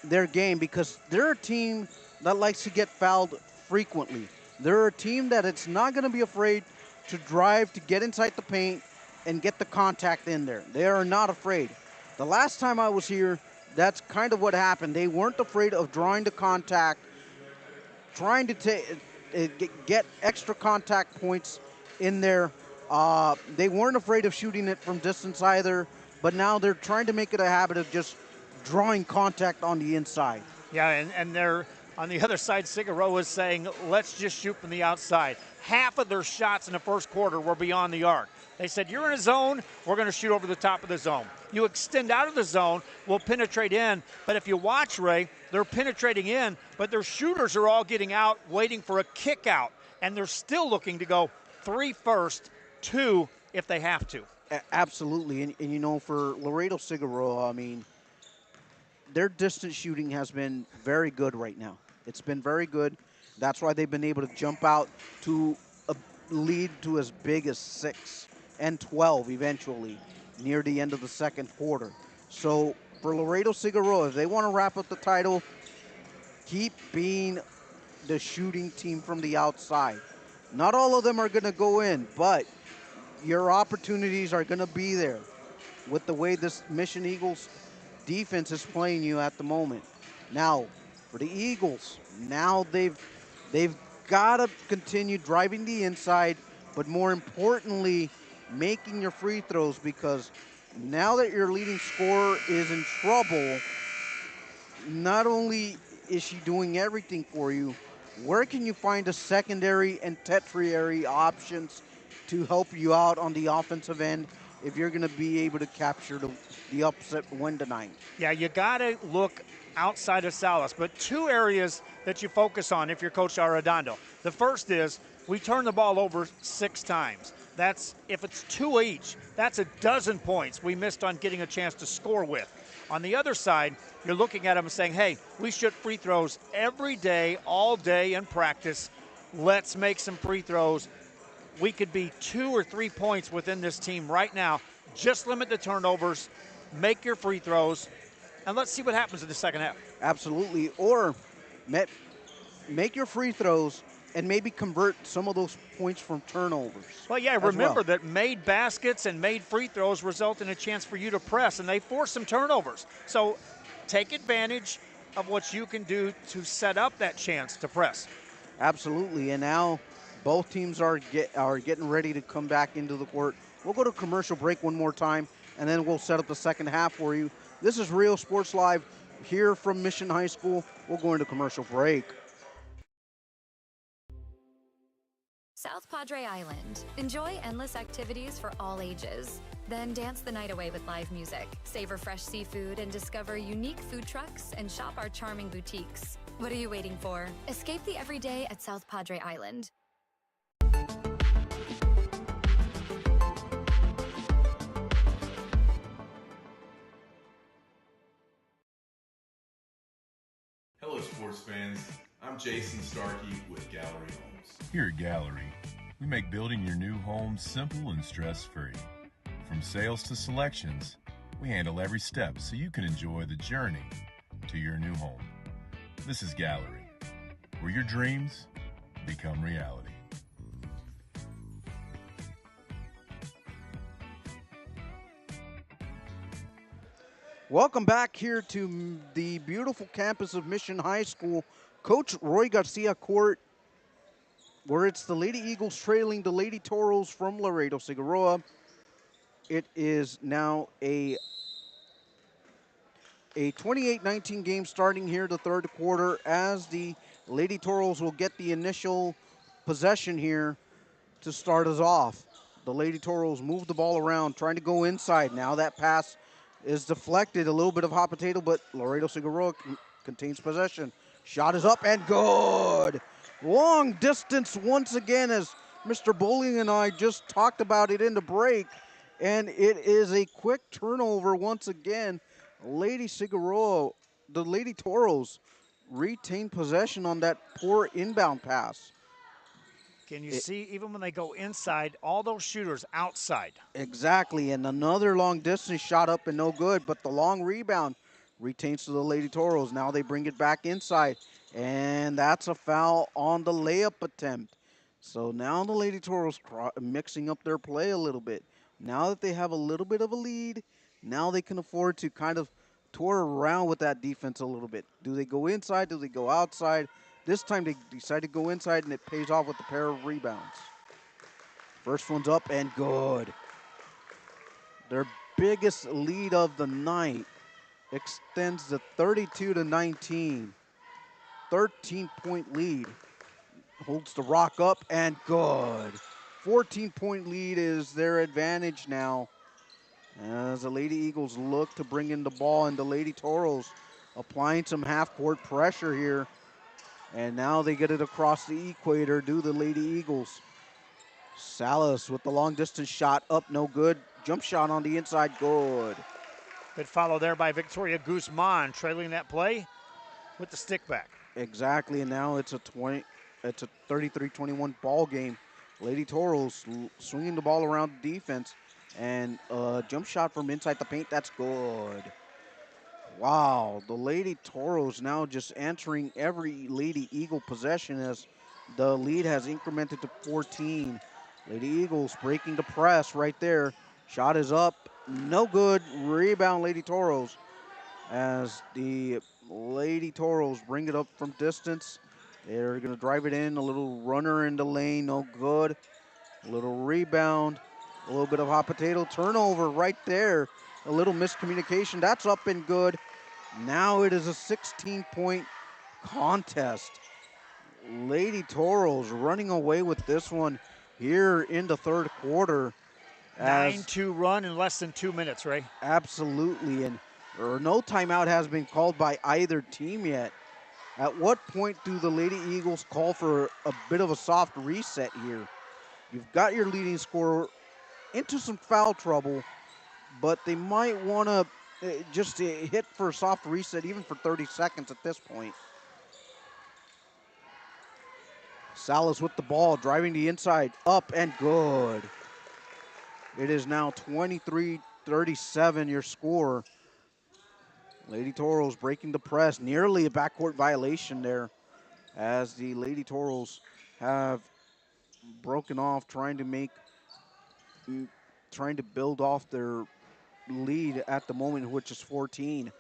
their game, because they're a team that likes to get fouled frequently. They're a team that it's not going to be afraid to drive, to get inside the paint and get the contact in there. They are not afraid. The last time I was here, that's kind of what happened. They weren't afraid of drawing the contact, trying to get extra contact points in there. They weren't afraid of shooting it from distance either, but now they're trying to make it a habit of just drawing contact on the inside. Yeah, and they're on the other side. Cigarroa is saying, let's just shoot from the outside. Half of their shots in the first quarter were beyond the arc. They said, you're in a zone, we're going to shoot over the top of the zone. You extend out of the zone, we'll penetrate in. But if you watch, Ray, they're penetrating in, but their shooters are all getting out, waiting for a kick out. And they're still looking to go 3 first, 2 if they have to. Absolutely. And you know, for Laredo Cigarroa, I mean, their distance shooting has been very good right now. It's been very good. That's why they've been able to jump out to a lead to as big as 6 and 12 eventually near the end of the second quarter. So for Laredo Cigarroa, if they want to wrap up the title, keep being the shooting team from the outside. Not all of them are going to go in, but your opportunities are going to be there with the way this Mission Eagles defense is playing you at the moment. Now, for the Eagles, now they've got to continue driving the inside, but more importantly, making your free throws, because now that your leading scorer is in trouble, not only is she doing everything for you, where can you find a secondary and tertiary options to help you out on the offensive end if you're going to be able to capture the upset win tonight? Yeah, you got to look outside of Salas, but 2 areas that you focus on if you're Coach Arredondo. The first is we turn the ball over 6 times. That's, if it's 2 each, that's a dozen points we missed on getting a chance to score with. On the other side, you're looking at them and saying, hey, we shoot free throws every day, all day in practice. Let's make some free throws. We could be 2 or 3 points within this team right now. Just limit the turnovers, make your free throws, and let's see what happens in the second half. Absolutely. Or make your free throws and maybe convert some of those points from turnovers. Well, yeah, remember that made baskets and made free throws result in a chance for you to press, and they force some turnovers. So take advantage of what you can do to set up that chance to press. Absolutely, and now both teams are getting ready to come back into the court. We'll go to commercial break one more time, and then we'll set up the second half for you. This is Rio Sports Live here from Mission High School. We'll go into commercial break. South Padre Island. Enjoy endless activities for all ages. Then dance the night away with live music. Savor fresh seafood and discover unique food trucks and shop our charming boutiques. What are you waiting for? Escape the everyday at South Padre Island. Hello, sports fans. I'm Jason Starkey with Gallery Homes. Here at Gallery, we make building your new home simple and stress-free. From sales to selections, we handle every step so you can enjoy the journey to your new home. This is Gallery, where your dreams become reality. Welcome back here to the beautiful campus of Mission High School. Coach Roy Garcia Court, where it's the Lady Eagles trailing the Lady Toros from Laredo Cigarroa. It is now a A 28-19 game starting here the third quarter as the Lady Toros will get the initial possession here to start us off. The Lady Toros move the ball around, trying to go inside. Now that pass is deflected, a little bit of hot potato, but Laredo Cigarroa contains possession. Shot is up and good. Long distance once again, as Mr. Bowling and I just talked about it in the break. And it is a quick turnover once again. Lady Cigarroa, the Lady Toros retain possession on that poor inbound pass. Can you see, even when they go inside, all those shooters outside? Exactly, and another long distance shot up and no good, but the long rebound retains to the Lady Toros. Now they bring it back inside, and that's a foul on the layup attempt. So now the Lady Toros mixing up their play a little bit. Now that they have a little bit of a lead, now they can afford to kind of tour around with that defense a little bit. Do they go inside? Do they go outside? This time they decide to go inside, and it pays off with a pair of rebounds. First one's up and good. Their biggest lead of the night extends to 32-19. 13-point lead. Holds the rock up and good. 14-point lead is their advantage now as the Lady Eagles look to bring in the ball, and the Lady Toros applying some half-court pressure here. And now they get it across the equator, do the Lady Eagles. Salas with the long-distance shot, up, no good. Jump shot on the inside, good. Good follow there by Victoria Guzman, trailing that play with the stick back. Exactly, and now it's a 33-21 ball game. Lady Toros swinging the ball around the defense, and a jump shot from inside the paint, that's good. Wow, the Lady Toros now just answering every Lady Eagle possession as the lead has incremented to 14. Lady Eagles breaking the press right there. Shot is up, no good. Rebound, Lady Toros, as the Lady Toros bring it up from distance. They're going to drive it in, a little runner in the lane, no good. A little rebound, a little bit of hot potato. Turnover right there, a little miscommunication. That's up and good. Now it is a 16-point contest. Lady Toros running away with this one here in the third quarter. 9-2 run in less than 2 minutes, Ray. Absolutely, and no timeout has been called by either team yet. At what point do the Lady Eagles call for a bit of a soft reset here? You've got your leading scorer into some foul trouble, but they might want to just hit for a soft reset even for 30 seconds at this point. Salas with the ball, driving the inside, up and good. It is now 23-37 your score. Lady Toros breaking the press, nearly a backcourt violation there as the Lady Toros have broken off, trying to build off their lead at the moment, which is 14.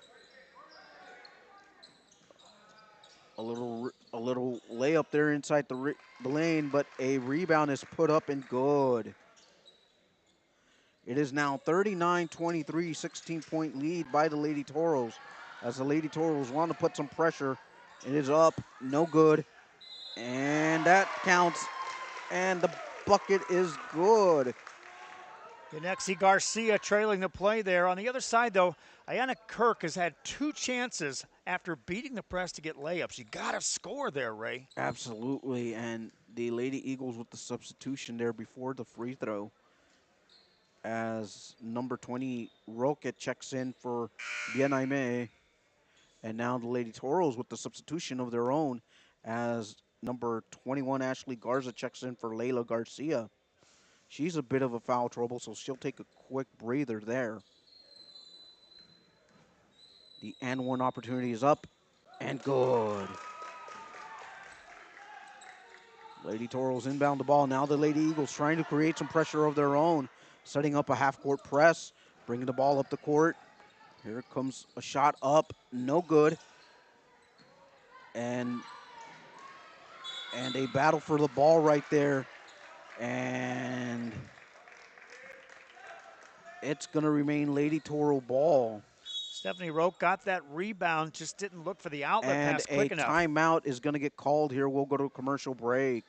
A little layup there inside the lane, but a rebound is put up and good. It is now 39-23, 16-point lead by the Lady Toros as the Lady Toros want to put some pressure. It is up, no good, and that counts, and the bucket is good. Yanexi Garcia trailing the play there. On the other side, though, Ayana Kirk has had 2 chances after beating the press to get layups. You got to score there, Ray. Absolutely, and the Lady Eagles with the substitution there before the free throw as number 20, Roque, checks in for Bien Aime. And now the Lady Toros with the substitution of their own as number 21, Ashley Garza, checks in for Layla Garcia. She's a bit of a foul trouble, so she'll take a quick breather there. The and one opportunity is up and good. Lady Toros inbound the ball. Now the Lady Eagles trying to create some pressure of their own, setting up a half-court press, bringing the ball up the court. Here comes a shot up, no good. And a battle for the ball right there. And it's going to remain Lady Toro ball. Stephanie Roque got that rebound, just didn't look for the outlet And pass a quick enough. timeout is going to get called here. We'll go to a commercial break.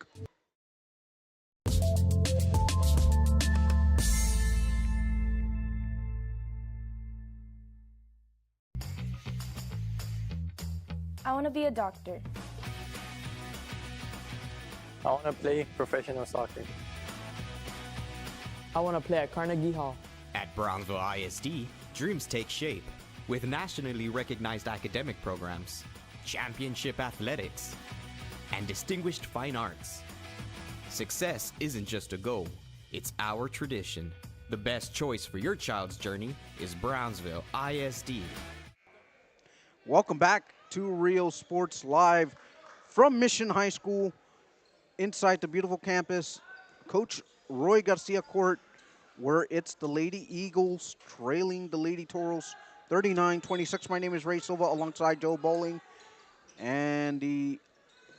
I want to be a doctor. I want to play professional soccer. I want to play at Carnegie Hall. At Brownsville ISD, dreams take shape with nationally recognized academic programs, championship athletics, and distinguished fine arts. Success isn't just a goal, it's our tradition. The best choice for your child's journey is Brownsville ISD. Welcome back to Rio Sports Live from Mission High School inside the beautiful campus. Coach Roy Garcia Court, where it's the Lady Eagles trailing the Lady Toros 39-26. My name is Ray Silva alongside Joe Bowling. And the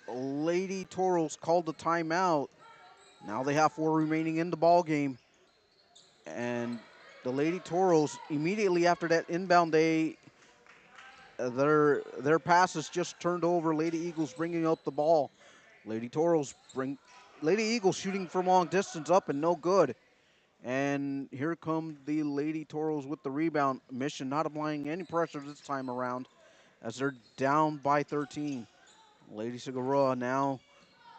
Lady Toros called the timeout. Now they have 4 remaining in the ball game. And the Lady Toros, immediately after that inbound, their passes just turned over. Lady Eagles bringing up the ball. Lady Eagles shooting from long distance, up and no good. And here come the Lady Toros with the rebound. Mission not applying any pressure this time around as they're down by 13. Lady Cigarroa now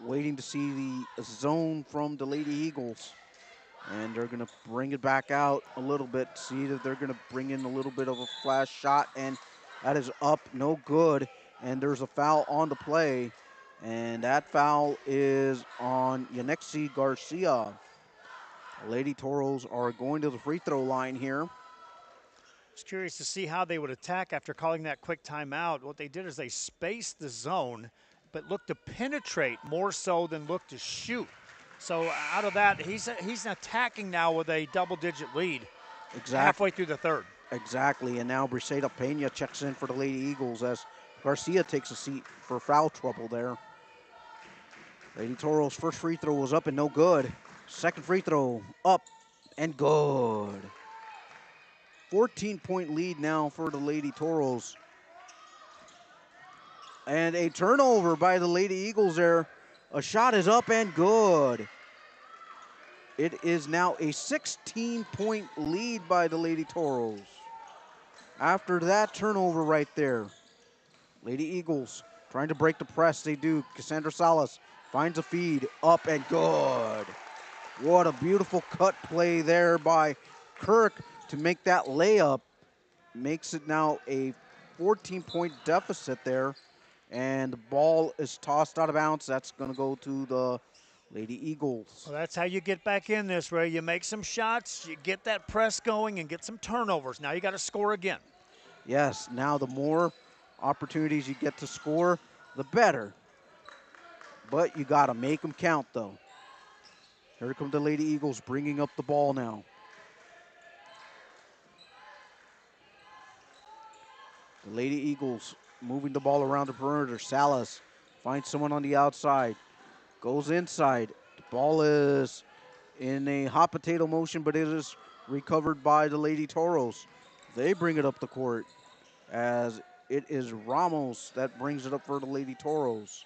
waiting to see the zone from the Lady Eagles. And they're going to bring it back out a little bit. See that they're going to bring in a little bit of a flash shot. And that is up, no good. And there's a foul on the play. And that foul is on Yanexi Garcia. Lady Toros are going to the free throw line here. I was curious to see how they would attack after calling that quick timeout. What they did is they spaced the zone, but looked to penetrate more so than look to shoot. So out of that, he's attacking now with a double-digit lead. Exactly. Halfway through the third. Exactly, and now Briseida Pena checks in for the Lady Eagles as Garcia takes a seat for foul trouble there. Lady Toros' first free throw was up and no good. Second free throw up and good. 14-point lead now for the Lady Toros. And a turnover by the Lady Eagles there. A shot is up and good. It is now a 16-point lead by the Lady Toros. After that turnover right there, Lady Eagles trying to break the press. They do. Cassandra Salas finds a feed, up and good. What a beautiful cut play there by Kirk to make that layup. Makes it now a 14-point deficit there. And the ball is tossed out of bounds. That's going to go to the Lady Eagles. Well, that's how you get back in this, Ray. You make some shots, you get that press going, and get some turnovers. Now you got to score again. Yes, now the more opportunities you get to score, the better. But you got to make them count, though. Here come the Lady Eagles bringing up the ball now. The Lady Eagles moving the ball around the perimeter. Salas finds someone on the outside. Goes inside. The ball is in a hot potato motion, but it is recovered by the Lady Toros. They bring it up the court as it is Ramos that brings it up for the Lady Toros.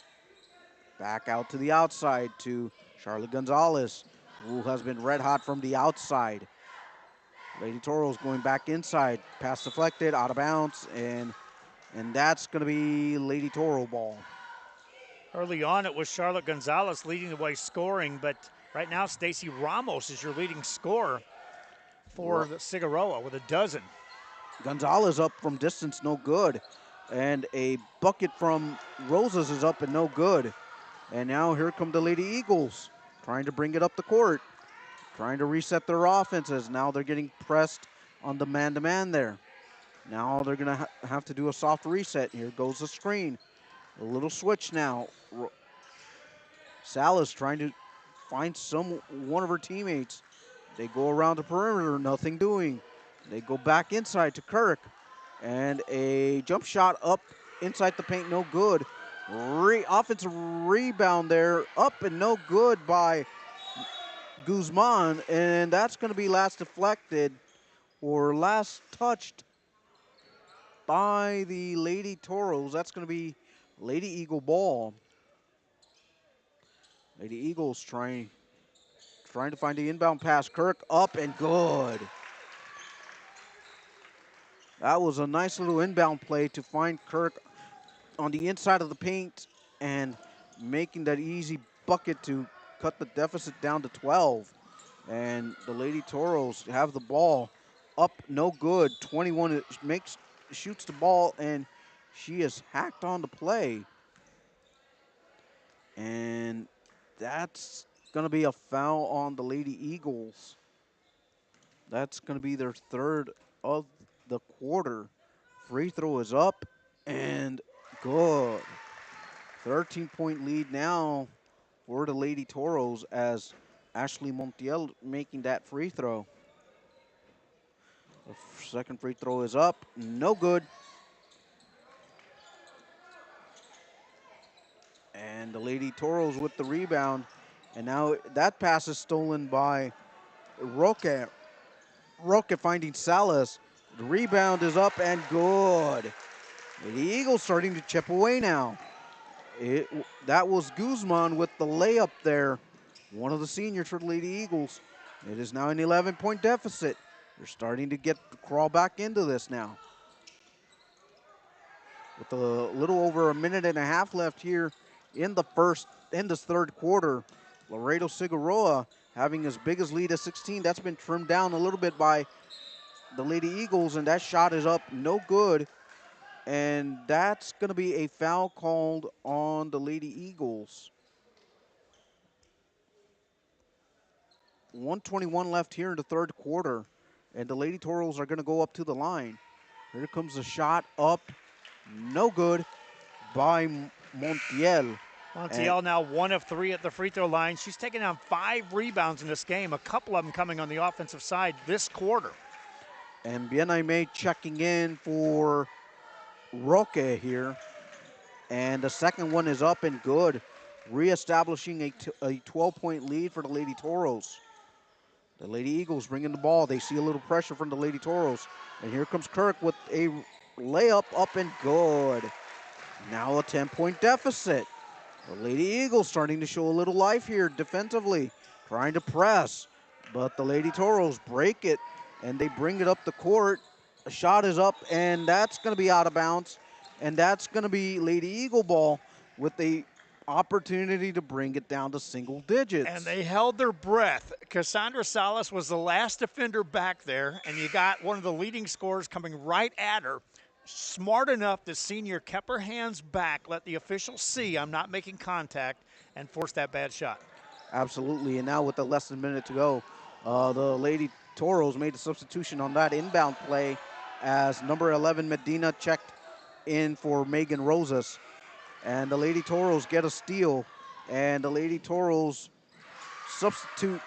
Back out to the outside to Charlotte Gonzalez, who has been red hot from the outside. Lady Toros going back inside. Pass deflected, out of bounds, and that's going to be Lady Toro ball. Early on, it was Charlotte Gonzalez leading the way scoring, but right now, Stacy Ramos is your leading scorer for the Cigarroa with a dozen. Gonzalez up from distance, no good. And a bucket from Rosas is up and no good. And now here come the Lady Eagles trying to bring it up the court, trying to reset their offenses. Now they're getting pressed on the man-to-man there. Now they're going to have to do a soft reset. Here goes the screen. A little switch now. Salas trying to find one of her teammates. They go around the perimeter, nothing doing. They go back inside to Kirk. And a jump shot up inside the paint, no good. Offensive rebound there, up and no good by Guzman. And that's going to be last deflected or last touched by the Lady Toros. That's going to be Lady Eagle ball. Lady Eagles trying to find the inbound pass. Kirk up and good. That was a nice little inbound play to find Kirk on the inside of the paint and making that easy bucket to cut the deficit down to 12. And the Lady Toros have the ball up, no good. 21 shoots the ball, and she is hacked on the play. And that's going to be a foul on the Lady Eagles. That's going to be their third of the quarter. Free throw is up and good. 13-point lead now for the Lady Toros as Ashley Montiel making that free throw. The second free throw is up, no good. And the Lady Toros with the rebound. And now that pass is stolen by Roque. Roque finding Salas. The rebound is up and good. The Eagles starting to chip away now. That was Guzman with the layup there. One of the seniors for the Lady Eagles. It is now an 11-point deficit. They're starting to crawl back into this now. With a little over a minute and a half left here in this third quarter, Laredo Cigarroa having as big as lead as 16. That's been trimmed down a little bit by the Lady Eagles, and that shot is up, no good. And that's going to be a foul called on the Lady Eagles. 1:21 left here in the third quarter, and the Lady Toros are going to go up to the line. Here comes the shot up, no good by Montiel. Montiel now 1 of 3 at the free throw line. She's taken down 5 rebounds in this game, a couple of them coming on the offensive side this quarter. And Bien-Aimé checking in for Roque here. And the second one is up and good, reestablishing a 12-point lead for the Lady Toros. The Lady Eagles bringing the ball. They see a little pressure from the Lady Toros. And here comes Kirk with a layup up and good. Now a 10-point deficit. The Lady Eagles starting to show a little life here defensively, trying to press. But the Lady Toros break it, and they bring it up the court. A shot is up, and that's going to be out of bounds. And that's going to be Lady Eagle ball with the opportunity to bring it down to single digits. And they held their breath. Cassandra Salas was the last defender back there, and you got one of the leading scorers coming right at her. Smart enough, the senior kept her hands back, let the officials see I'm not making contact, and forced that bad shot. Absolutely, and now with less than a minute to go, the Lady Toros made a substitution on that inbound play as number 11 Medina checked in for Megan Rosas. And the Lady Toros get a steal, and the Lady Toros substitute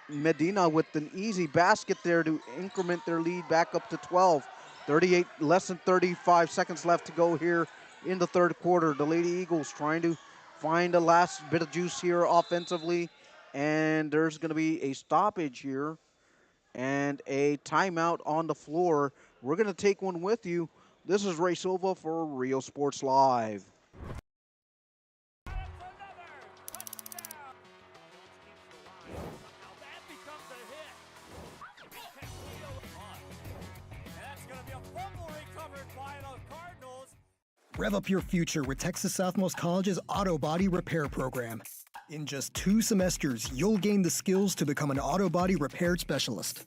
Medina with an easy basket there to increment their lead back up to 12. Less than 35 seconds left to go here in the third quarter. The Lady Eagles trying to find the last bit of juice here offensively, and there's going to be a stoppage here and a timeout on the floor. We're going to take one with you. This is Ray Silva for Rio Sports Live. Rev up your future with Texas Southmost College's Auto Body Repair Program. In just 2 semesters, you'll gain the skills to become an auto body repair specialist.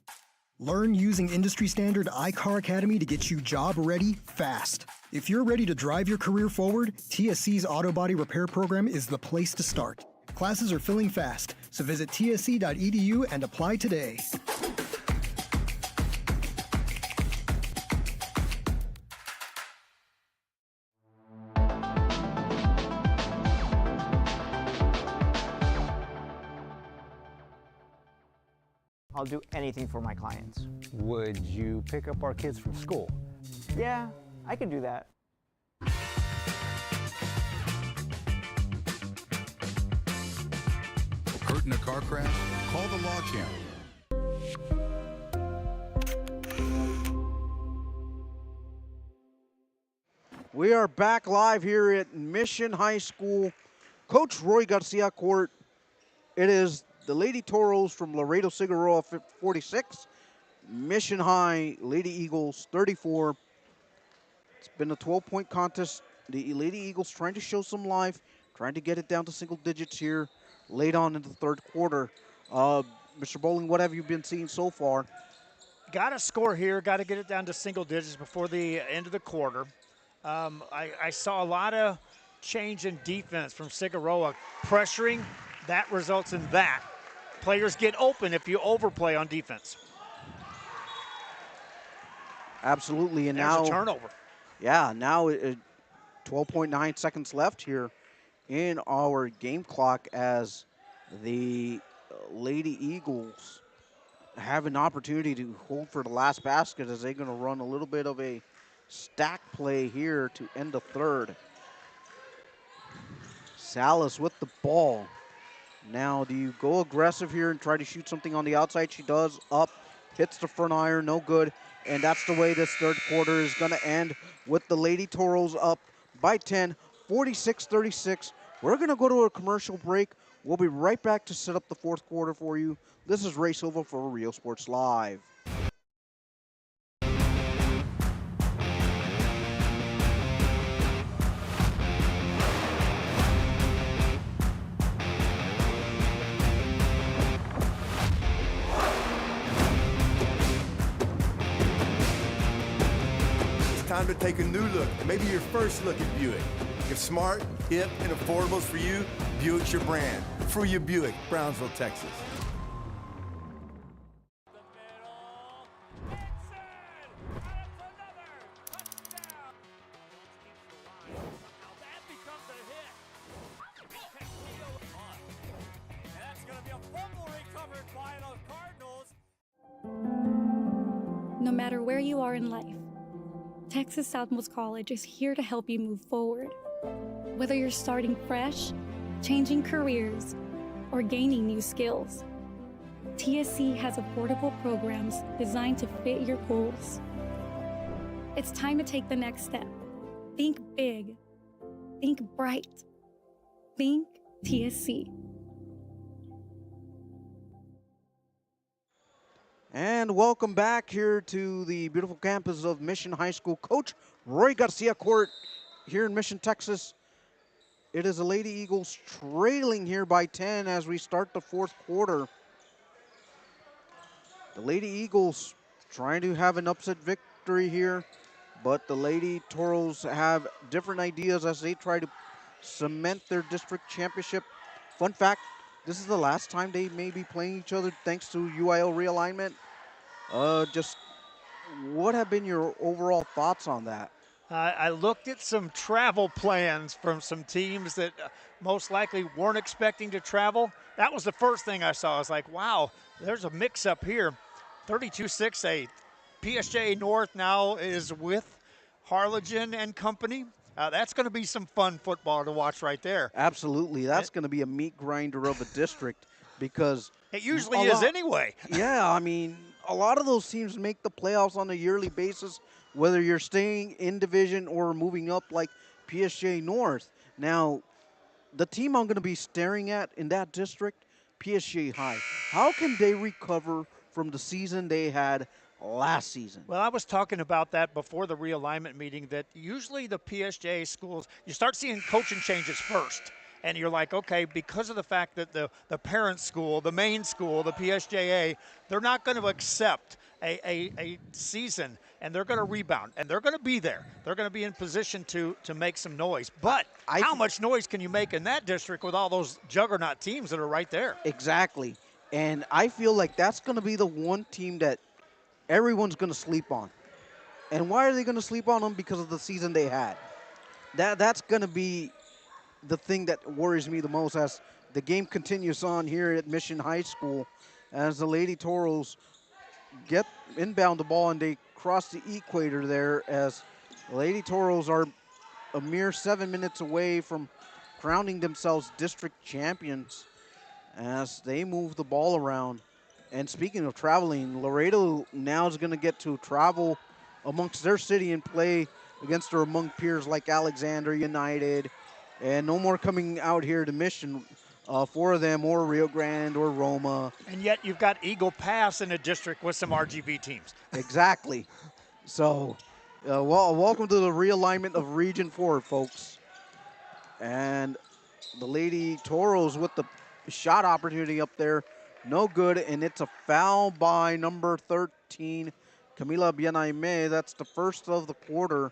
Learn using industry-standard iCar Academy to get you job-ready fast. If you're ready to drive your career forward, TSC's Auto Body Repair Program is the place to start. Classes are filling fast, so visit tsc.edu and apply today. I'll do anything for my clients. Would you pick up our kids from school? Yeah, I could do that. Hurt in a car crash? Call the Law Champ. We are back live here at Mission High School. Coach Roy Garcia Court. It is the Lady Toros from Laredo Cigarroa 46. Mission High Lady Eagles 34. It's been a 12-point contest. The Lady Eagles trying to show some life, trying to get it down to single digits here late on in the third quarter. Mr. Bowling, what have you been seeing so far? Got to score here, got to get it down to single digits before the end of the quarter. I saw a lot of change in defense from Cigarroa. Pressuring, that results in that. Players get open if you overplay on defense. Absolutely, and There's now a turnover. Yeah, now 12.9 seconds left here in our game clock as the Lady Eagles have an opportunity to hold for the last basket as they're going to run a little bit of a stack play here to end the third. Salas with the ball. Now, do you go aggressive here and try to shoot something on the outside? She does. Up, hits the front iron, no good. And that's the way this third quarter is going to end, with the Lady Toros up by 10, 46-36. We're going to go to a commercial break. We'll be right back to set up the fourth quarter for you. This is Ray Silva for Rio Sports Live. Time to take a new look, and maybe your first look at Buick. If smart, hip, and affordable is for you, Buick's your brand. For your Buick, Brownsville, Texas. No matter where you are in life, Texas Southmost College is here to help you move forward. Whether you're starting fresh, changing careers, or gaining new skills, TSC has affordable programs designed to fit your goals. It's time to take the next step. Think big. Think bright. Think TSC. And welcome back here to the beautiful campus of Mission High School. Coach Roy Garcia Court here in Mission, Texas. It is the Lady Eagles trailing here by 10 as we start the fourth quarter. The Lady Eagles trying to have an upset victory here, but the Lady Toros have different ideas as they try to cement their district championship. Fun fact, this is the last time they may be playing each other thanks to UIL realignment. Just what have been your overall thoughts on that? I looked at some travel plans from some teams that most likely weren't expecting to travel. That was the first thing I saw. I was like, wow, there's a mix-up here. 32-6, PSJ North now is with Harlingen and company. That's going to be some fun football to watch right there. Absolutely. That's going to be a meat grinder of a district because it usually is anyway. Yeah, I mean, a lot of those teams make the playoffs on a yearly basis, whether you're staying in division or moving up like PSJ North. Now, the team I'm going to be staring at in that district, PSJ High. How can they recover from the season they had last season? Well, I was talking about that before the realignment meeting, that usually the PSJ schools, you start seeing coaching changes first. And you're like, okay, because of the fact that the parent school, the main school, the PSJA, they're not going to accept a season, and they're going to rebound, and they're going to be there. They're going to be in position to make some noise. But how much noise can you make in that district with all those juggernaut teams that are right there? Exactly. And I feel like that's going to be the one team that everyone's going to sleep on. And why are they going to sleep on them? Because of the season they had. That's going to be the thing that worries me the most as the game continues on here at Mission High School, as the Lady Toros get inbound the ball and they cross the equator there, as the Lady Toros are a mere 7 minutes away from crowning themselves district champions as they move the ball around. And speaking of traveling, Laredo now is going to get to travel amongst their city and play against her among peers like Alexander United, and no more coming out here to Mission. 4 of them, or Rio Grande, or Roma. And yet you've got Eagle Pass in a district with some RGV teams. Exactly. So, welcome to the realignment of Region 4, folks. And the Lady Toros with the shot opportunity up there. No good, and it's a foul by number 13, Camila Bienaime. That's the first of the quarter.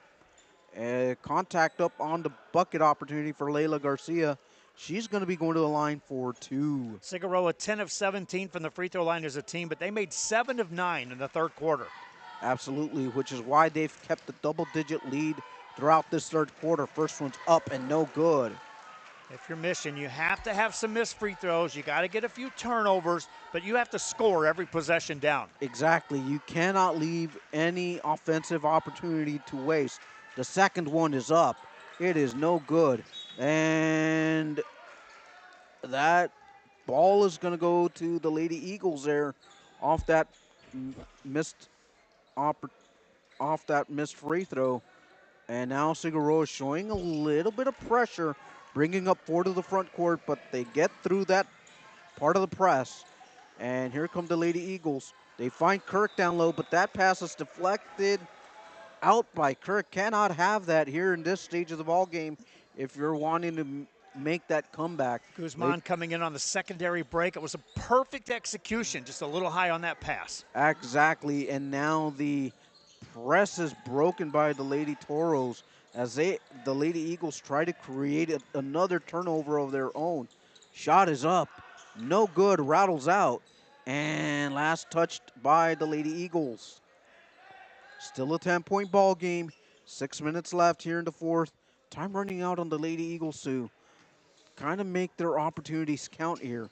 Contact up on the bucket opportunity for Layla Garcia. She's going to be going to the line for 2. Cigarroa 10 of 17 from the free throw line as a team, but they made 7 of 9 in the third quarter. Absolutely, which is why they've kept the double-digit lead throughout this third quarter. First one's up and no good. If you're Mission, you have to have some missed free throws. You got to get a few turnovers, but you have to score every possession down. Exactly. You cannot leave any offensive opportunity to waste. The second one is up. It is no good. And that ball is going to go to the Lady Eagles there off that missed free throw. And now Cigarroa is showing a little bit of pressure, bringing up 4 to the front court, but they get through that part of the press. And here come the Lady Eagles. They find Kirk down low, but that pass is deflected out by Kirk. Cannot have that here in this stage of the ball game if you're wanting to make that comeback. Guzman coming in on the secondary break. It was a perfect execution, just a little high on that pass. Exactly, and now the press is broken by the Lady Toros as the Lady Eagles try to create another turnover of their own. Shot is up, no good, rattles out, and last touched by the Lady Eagles. Still a 10-point ball game, 6 minutes left here in the fourth. Time running out on the Lady Eagles to kind of make their opportunities count here.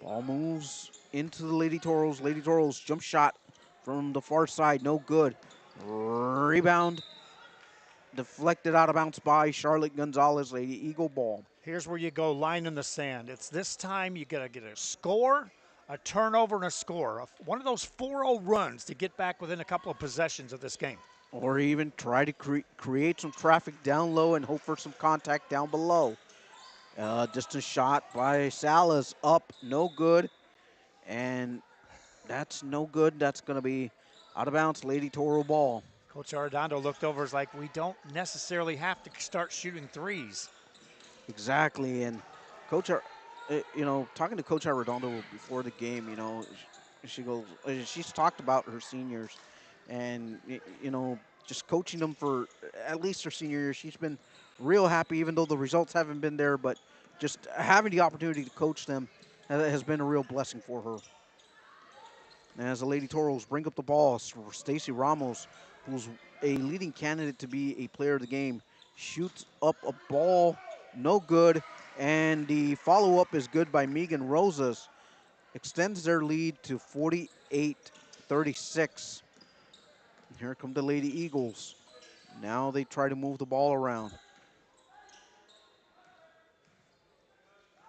Ball moves into the Lady Toros. Lady Toros jump shot from the far side, no good. Rebound deflected out of bounds by Charlotte Gonzalez. Lady Eagle ball. Here's where you go, line in the sand. It's this time you got to get a score, a turnover, and a score. One of those 4-0 runs to get back within a couple of possessions of this game. Or even try to create some traffic down low and hope for some contact down below. Distance shot by Salas, up, no good. And that's no good. That's going to be out of bounds, Lady Toro ball. Coach Arredondo looked over, is like, we don't necessarily have to start shooting threes. Exactly, and Coach, talking to Coach Arredondo before the game, she goes, she's talked about her seniors, and just coaching them for at least her senior year. She's been real happy, even though the results haven't been there, but just having the opportunity to coach them has been a real blessing for her. And as the Lady Toros bring up the ball, Stacy Ramos, who's a leading candidate to be a player of the game, shoots up a ball, no good, and the follow-up is good by Megan Rosas. Extends their lead to 48-36. Here come the Lady Eagles. Now they try to move the ball around.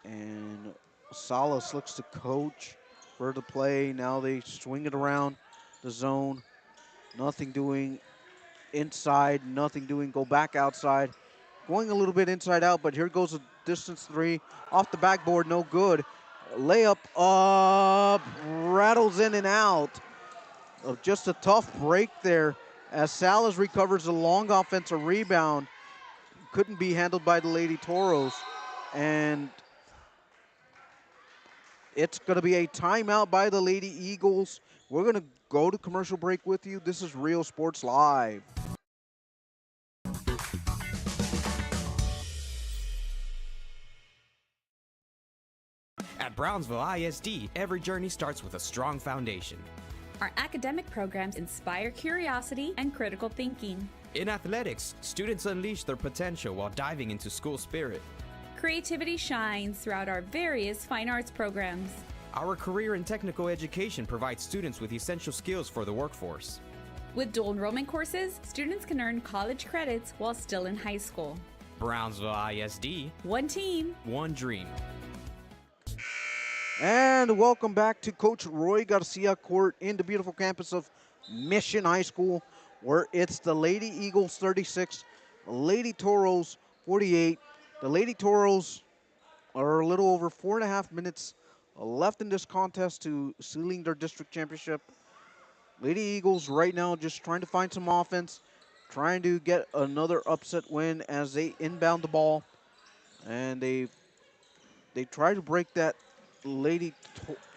And Salas looks to coach for the play. Now they swing it around the zone. Nothing doing inside, nothing doing, go back outside. Going a little bit inside out, but here goes a distance three. Off the backboard, no good. Layup up, rattles in and out. Just a tough break there as Salas recovers a long offensive rebound. Couldn't be handled by the Lady Toros. And it's going to be a timeout by the Lady Eagles. We're going to go to commercial break with you. This is Real Sports Live. At Brownsville ISD, every journey starts with a strong foundation. Our academic programs inspire curiosity and critical thinking. In athletics, students unleash their potential while diving into school spirit. Creativity shines throughout our various fine arts programs. Our career and technical education provides students with essential skills for the workforce. With dual enrollment courses, students can earn college credits while still in high school. Brownsville ISD. One team. One dream. And welcome back to Coach Roy Garcia Court in the beautiful campus of Mission High School. where it's the Lady Eagles 36, Lady Toros 48. The Lady Toros are a little over 4.5 minutes left in this contest to sealing their district championship. Lady Eagles right now just trying to find some offense, trying to get another upset win as they inbound the ball, and they try to break that Lady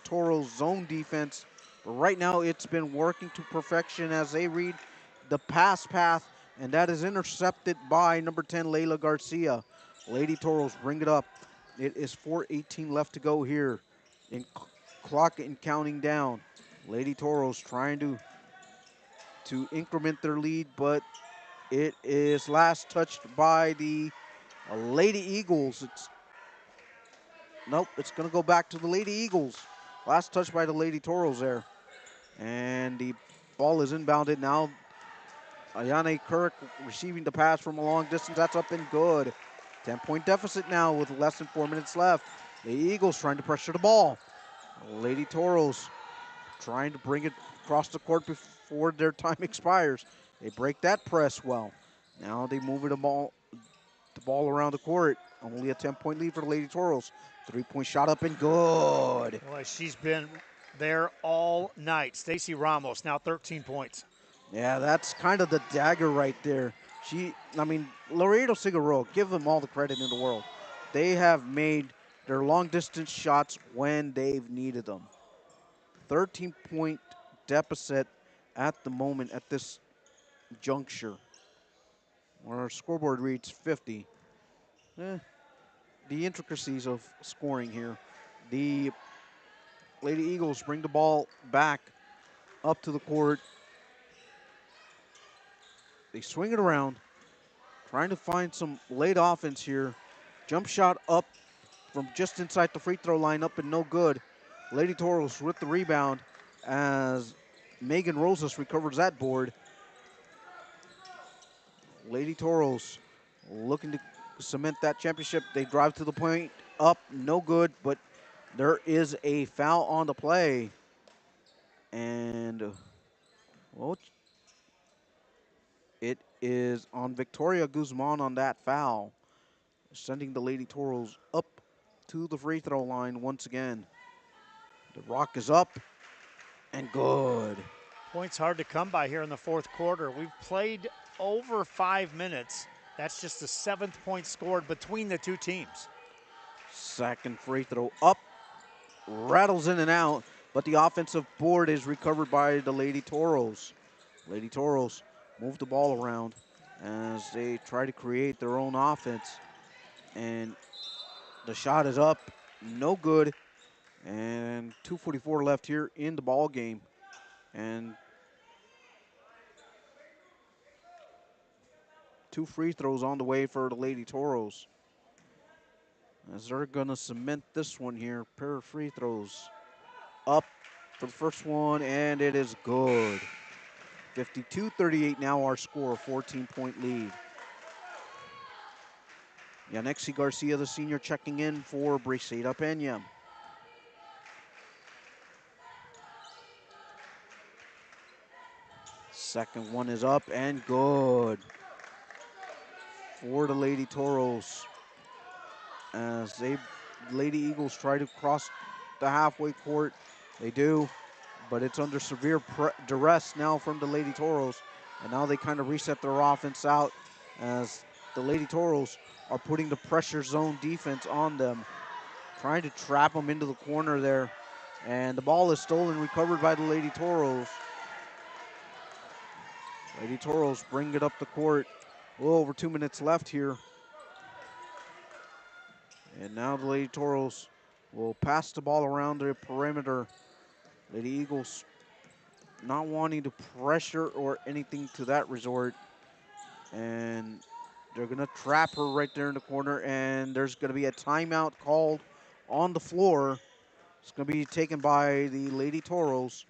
Toro zone defense. But right now it's been working to perfection as they read the pass path, and that is intercepted by number 10, Layla Garcia. Lady Toros bring it up. It is 4:18 left to go here in clock and counting down. Lady Toros trying to increment their lead, but it is last touched by the Lady Eagles. Nope, it's going to go back to the Lady Eagles. Last touch by the Lady Toros there. And the ball is inbounded now. Ayane Kirk receiving the pass from a long distance. That's up and good. 10-point deficit now with less than 4 minutes left. The Eagles trying to pressure the ball. Lady Toros trying to bring it across the court before their time expires. They break that press well. Now they move the ball around the court. Only a 10-point lead for the Lady Toros. 3-point shot up and good. Boy, she's been there all night. Stacy Ramos, now 13 points. Yeah, that's kind of the dagger right there. Laredo Cigarroa, give them all the credit in the world. They have made their long-distance shots when they've needed them. 13-point deficit at the moment at this juncture. Where our scoreboard reads 50. The intricacies of scoring here. The Lady Eagles bring the ball back up to the court. They swing it around, trying to find some late offense here. Jump shot up from just inside the free throw line, up and no good. Lady Toros with the rebound as Megan Rosas recovers that board. Lady Toros looking to cement that championship. They drive to the point, up, no good, but there is a foul on the play. And, well, it is on Victoria Guzman on that foul, sending the Lady Toros up to the free throw line once again. The rock is up and good. Points hard to come by here in the fourth quarter. We've played over 5 minutes. That's just the 7th point scored between the two teams. Second free throw up, rattles in and out, but the offensive board is recovered by the Lady Toros. Lady Toros move the ball around as they try to create their own offense. And the shot is up, no good. And 2:44 left here in the ball game. And 2 free throws on the way for the Lady Toros, as they're gonna cement this one here. Pair of free throws up for the first one, and it is good. 52-38 now our score, 14-point lead. Yanexi Garcia, the senior, checking in for Briseida Peña. Second one is up and good for the Lady Toros, as Lady Eagles try to cross the halfway court. They do, but it's under severe duress now from the Lady Toros, and now they kind of reset their offense out as the Lady Toros are putting the pressure zone defense on them, trying to trap them into the corner there, and the ball is stolen, recovered by the Lady Toros. Lady Toros bring it up the court. A little over 2 minutes left here. And now the Lady Toros will pass the ball around the perimeter. Lady Eagles not wanting to pressure or anything to that resort. And they're going to trap her right there in the corner. And there's going to be a timeout called on the floor. It's going to be taken by the Lady Toros.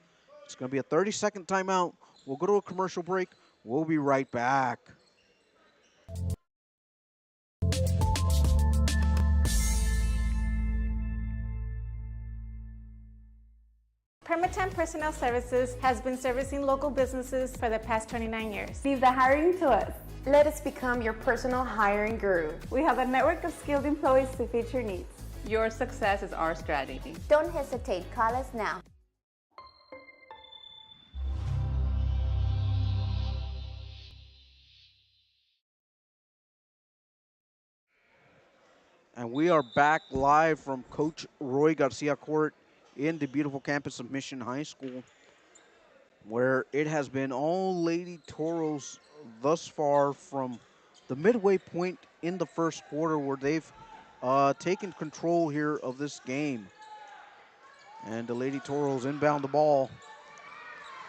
It's going to be a 30-second timeout. We'll go to a commercial break. We'll be right back. Permit Temp Personnel Services has been servicing local businesses for the past 29 years. Leave the hiring to us. Let us become your personal hiring guru. We have a network of skilled employees to fit your needs. Your success is our strategy. Don't hesitate. Call us now. And we are back live from Coach Roy Garcia Court in the beautiful campus of Mission High School, where it has been all Lady Toros thus far from the midway point in the first quarter, where they've taken control here of this game. And the Lady Toros inbound the ball.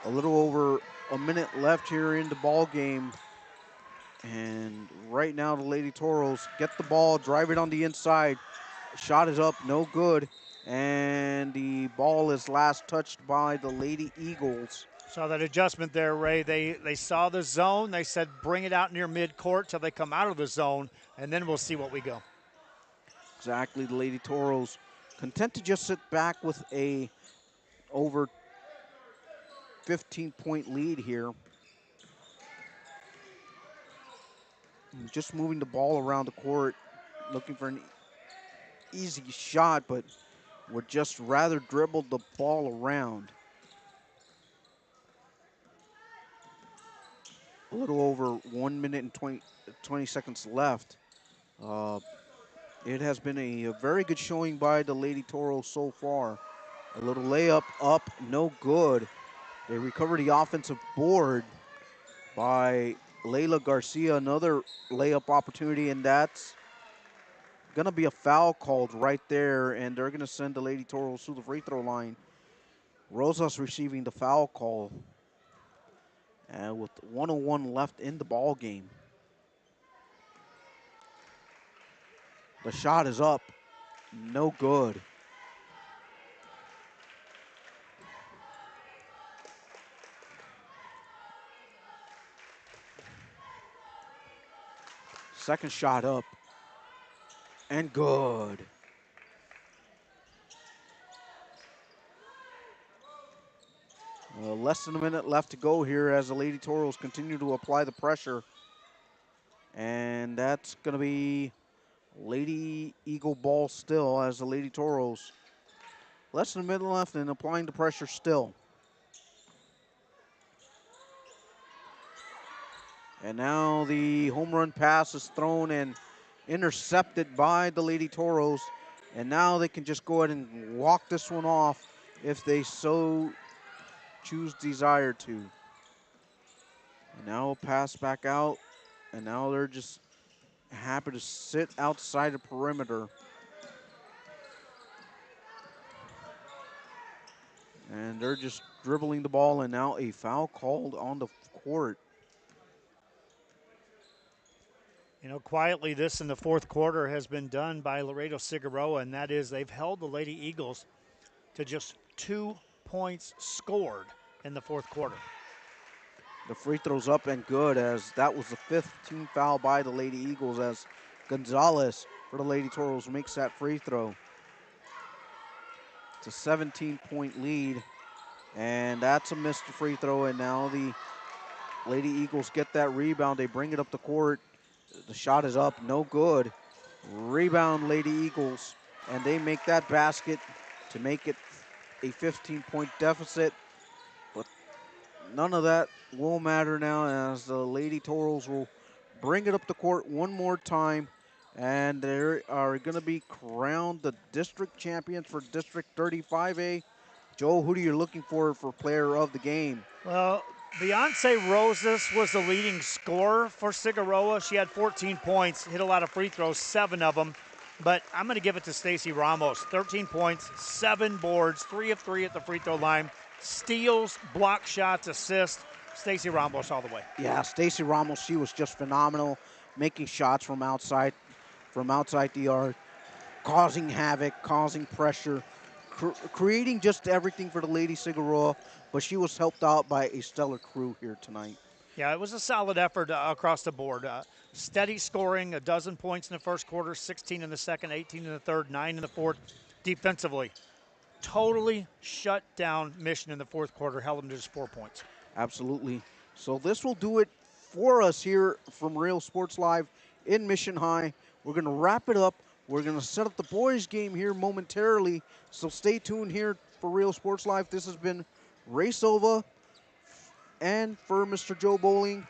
A little over a minute left here in the ball game. And right now the Lady Toros get the ball, drive it on the inside. Shot is up, no good. And the ball is last touched by the Lady Eagles. Saw that adjustment there, Ray. They saw the zone. They said bring it out near midcourt till they come out of the zone, and then we'll see what we go. Exactly, the Lady Toros content to just sit back with a over 15-point lead here. Just moving the ball around the court, looking for an easy shot, but would just rather dribble the ball around. A little over 1 minute and 20 seconds left. It has been a very good showing by the Lady Toros so far. A little layup up, no good. They recover the offensive board by Layla Garcia, another layup opportunity, and that's gonna be a foul called right there, and they're gonna send the Lady Toros to the free throw line. Rosas receiving the foul call, and with 1:01 left in the ball game. The shot is up, no good. Second shot up, and good. Less than a minute left to go here as the Lady Toros continue to apply the pressure. And that's going to be Lady Eagle ball still as the Lady Toros. Less than a minute left and applying the pressure still. And now the home run pass is thrown and intercepted by the Lady Toros. And now they can just go ahead and walk this one off if they so desire to. And now a pass back out. And now they're just happy to sit outside the perimeter. And they're just dribbling the ball, and now a foul called on the court. You know, quietly, this in the fourth quarter has been done by Laredo Cigarroa, and that is they've held the Lady Eagles to just 2 points scored in the fourth quarter. The free throw's up and good, as that was the fifth team foul by the Lady Eagles, as Gonzalez for the Lady Toros makes that free throw. It's a 17-point lead, and that's a missed free throw, and now the Lady Eagles get that rebound. They bring it up the court. The shot is up, no good. Rebound, Lady Eagles, and they make that basket to make it a 15-point deficit. But none of that will matter now, as the Lady Toros will bring it up the court one more time, and they are going to be crowned the district champions for District 35A. Joe, who are you looking for player of the game? Well, Beyonce Rosas was the leading scorer for Cigarroa. She had 14 points, hit a lot of free throws, 7 of them. But I'm going to give it to Stacy Ramos. 13 points, 7 boards, 3 of 3 at the free throw line. Steals, block shots, assists. Stacy Ramos all the way. Yeah, Stacy Ramos, she was just phenomenal, making shots from outside the arc, causing havoc, causing pressure, creating just everything for the Lady Cigarroa, but she was helped out by a stellar crew here tonight. Yeah, it was a solid effort across the board. Steady scoring, 12 points in the first quarter, 16 in the second, 18 in the third, 9 in the fourth. Defensively, totally shut down Mission in the fourth quarter, held them to just 4 points. Absolutely. So this will do it for us here from Real Sports Live in Mission High. We're going to wrap it up. We're going to set up the boys' game here momentarily. So stay tuned here for Real Sports Live. This has been Ray Silva and for Mr. Joe Bowling.